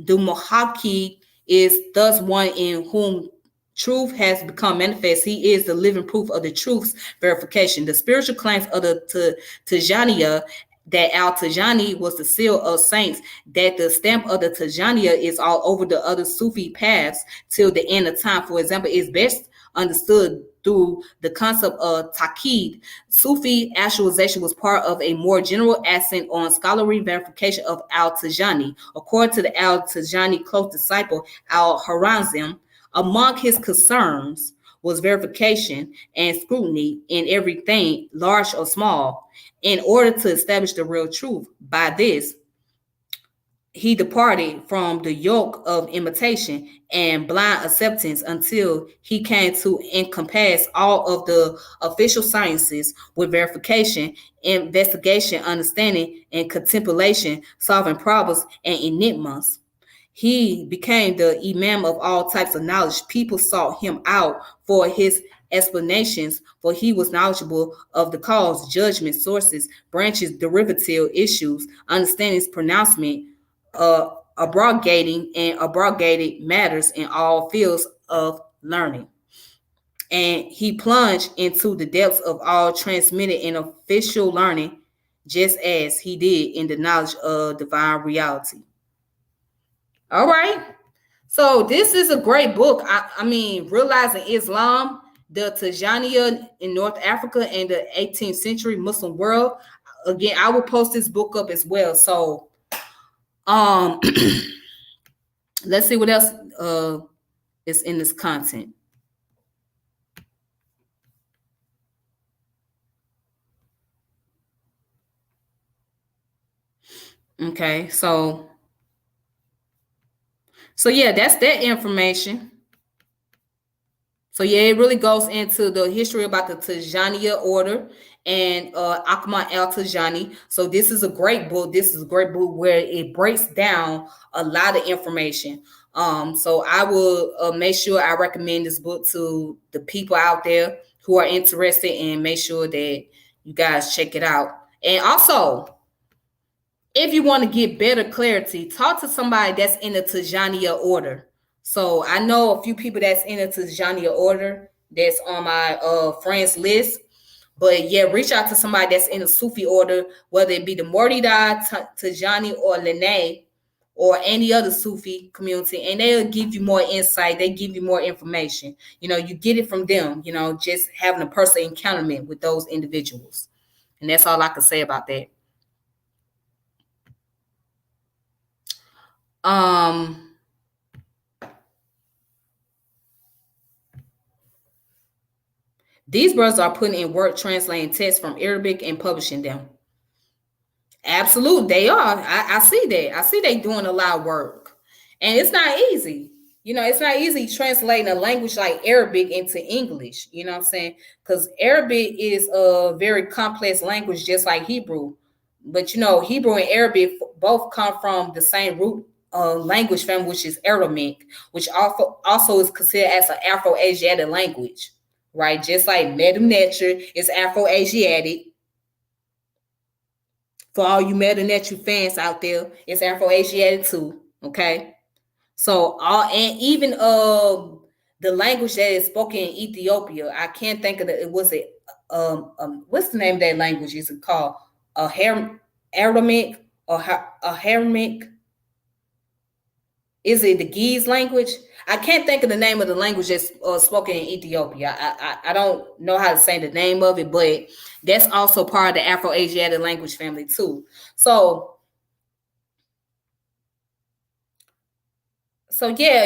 the Mohaki is thus one in whom truth has become manifest. He is the living proof of the truth's verification. The spiritual claims of the Tijaniya, that Al Tajani was the seal of saints, that the stamp of the Tijaniya is all over the other Sufi paths till the end of time. For example, is best understood through the concept of taqid. Sufi actualization was part of a more general accent on scholarly verification of Al Tajani. According to the Al Tajani close disciple Al Harazim, among his concerns was verification and scrutiny in everything, large or small, in order to establish the real truth. By this, he departed from the yoke of imitation and blind acceptance until he came to encompass all of the official sciences with verification, investigation, understanding, and contemplation, solving problems and enigmas. He became the imam of all types of knowledge. People sought him out for his explanations, for he was knowledgeable of the cause, judgment, sources, branches, derivative issues, understandings, pronouncement, abrogating and abrogated matters in all fields of learning. And he plunged into the depths of all transmitted and official learning, just as he did in the knowledge of divine reality. All right. So this is a great book. I mean, Realizing Islam, the Tijaniya in North Africa and the 18th century Muslim world. Again, I will post this book up as well. So um let's see what else is in this content. Okay, so yeah, that's that information. So yeah, it really goes into the history about the Tijaniya order and Akamai Al Tajani. So this is a great book. This is a great book where it breaks down a lot of information. So I will make sure I recommend this book to the people out there who are interested, and make sure that you guys check it out. And also, if you want to get better clarity, talk to somebody that's in the Tijaniya order. So I know a few people that's in the Tijaniya order that's on my friends list. But yeah, reach out to somebody that's in the Sufi order, whether it be the Mohammadiyah, Tijani, or Lene, or any other Sufi community, and they'll give you more insight. They give you more information. You know, you get it from them, you know, just having a personal encounterment with those individuals. And that's all I can say about that. These brothers are putting in work translating texts from Arabic and publishing them. Absolutely, they are. I see that. I see they doing a lot of work. And it's not easy. You know, it's not easy translating a language like Arabic into English. You know what I'm saying? Because Arabic is a very complex language, just like Hebrew. But you know, Hebrew and Arabic both come from the same root language family, which is Aramaic, which also is considered as an Afro-Asiatic language, right? Just like Meta Nature is Afro-Asiatic. For all you Meta Nature fans out there, it's Afro-Asiatic too. Okay. So all, and even the language that is spoken in Ethiopia, I can't think of it. Was it what's the name of that language? Is it called a Aramaic or a Aramaic? Is it the Ge'ez language? I can't think of the name of the language that's spoken in Ethiopia. I don't know how to say the name of it, but that's also part of the Afro-Asiatic language family too. So yeah,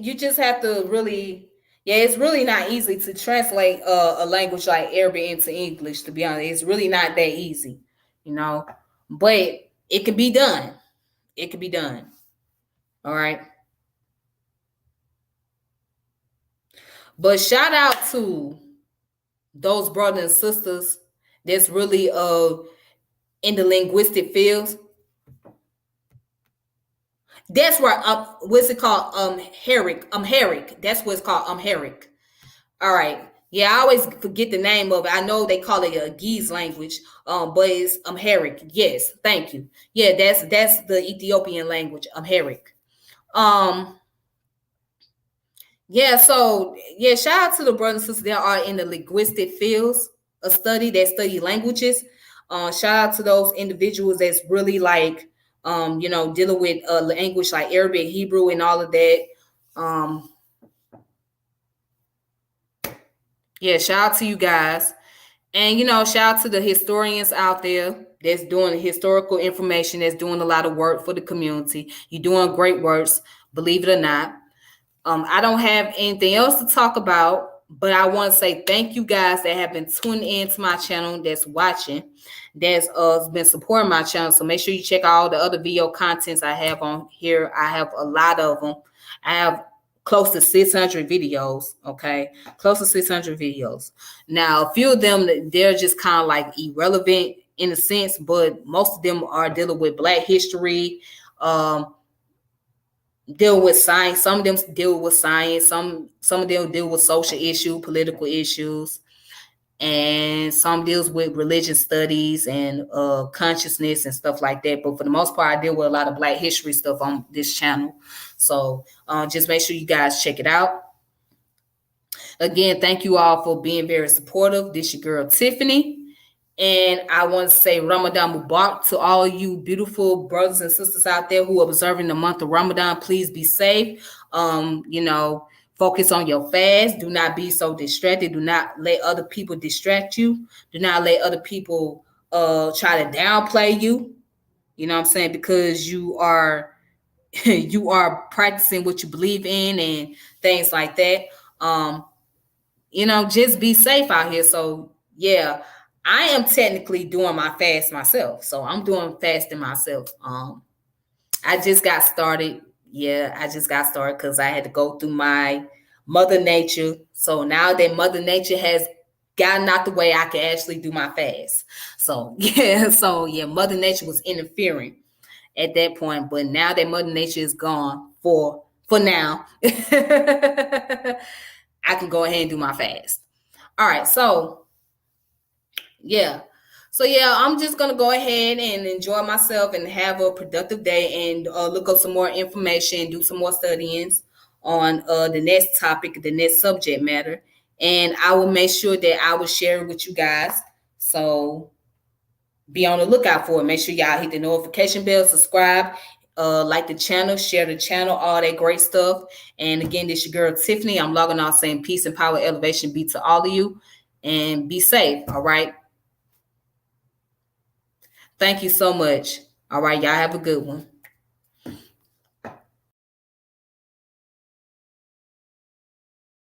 you just have to really, Yeah, it's really not easy to translate a language like Arabic into English, to be honest. It's really not that easy, you know. But it can be done. It can be done. All right. But shout out to those brothers and sisters that's really in the linguistic fields. That's where what's it called? Amharic. That's what it's called. Amharic. All right. Yeah, I always forget the name of it. I know they call it a Ge'ez language, but it's Amharic. Yes, thank you. Yeah, that's the Ethiopian language, Amharic. Um, yeah, so yeah, shout out to the brothers and sisters that are in the linguistic fields of study that study languages. Shout out to those individuals that's really like dealing with language like Arabic, Hebrew, and all of that. Um, yeah, shout out to you guys. And shout out to the historians out there that's doing historical information, that's doing a lot of work for the community. You're doing great works, believe it or not. I don't have anything else to talk about, but I want to say thank you guys that have been tuning into my channel, that's watching, that's been supporting my channel. So make sure you check out all the other video contents I have on here. I have a lot of them. I have close to 600 videos. Okay, close to 600 videos. Now, a few of them, they're just kind of like irrelevant in a sense, but most of them are dealing with Black history. Deal with science. Some of them deal with science. Some of them deal with social issues, political issues, and some deals with religion studies and consciousness and stuff like that. But for the most part, I deal with a lot of Black history stuff on this channel. So just make sure you guys check it out. Again, thank you all for being very supportive. This your girl Tiffany. And I want to say Ramadan Mubarak to all you beautiful brothers and sisters out there who are observing the month of Ramadan. Please be safe. Focus on your fast. Do not be so distracted. Do not let other people distract you. Do not let other people try to downplay you. You know what I'm saying? Because you are you are practicing what you believe in and things like that. Just be safe out here. So yeah, I am technically doing my fast myself. So I'm doing fasting myself. I just got started. Yeah, I just got started because I had to go through my Mother Nature. So now that Mother Nature has gotten out the way, I can actually do my fast. So yeah, Mother Nature was interfering at that point. But now that Mother Nature is gone for now, I can go ahead and do my fast. All right, so yeah. So yeah, I'm just gonna go ahead and enjoy myself and have a productive day and look up some more information, do some more studyings on the next topic, the next subject matter, and I will make sure that I will share it with you guys. So be on the lookout for it. Make sure y'all hit the notification bell, subscribe, like the channel, share the channel, all that great stuff. And again, this your girl Tiffany. I'm logging off saying peace and power, elevation be to all of you, and be safe. All right. Thank you so much. All right, y'all have a good one.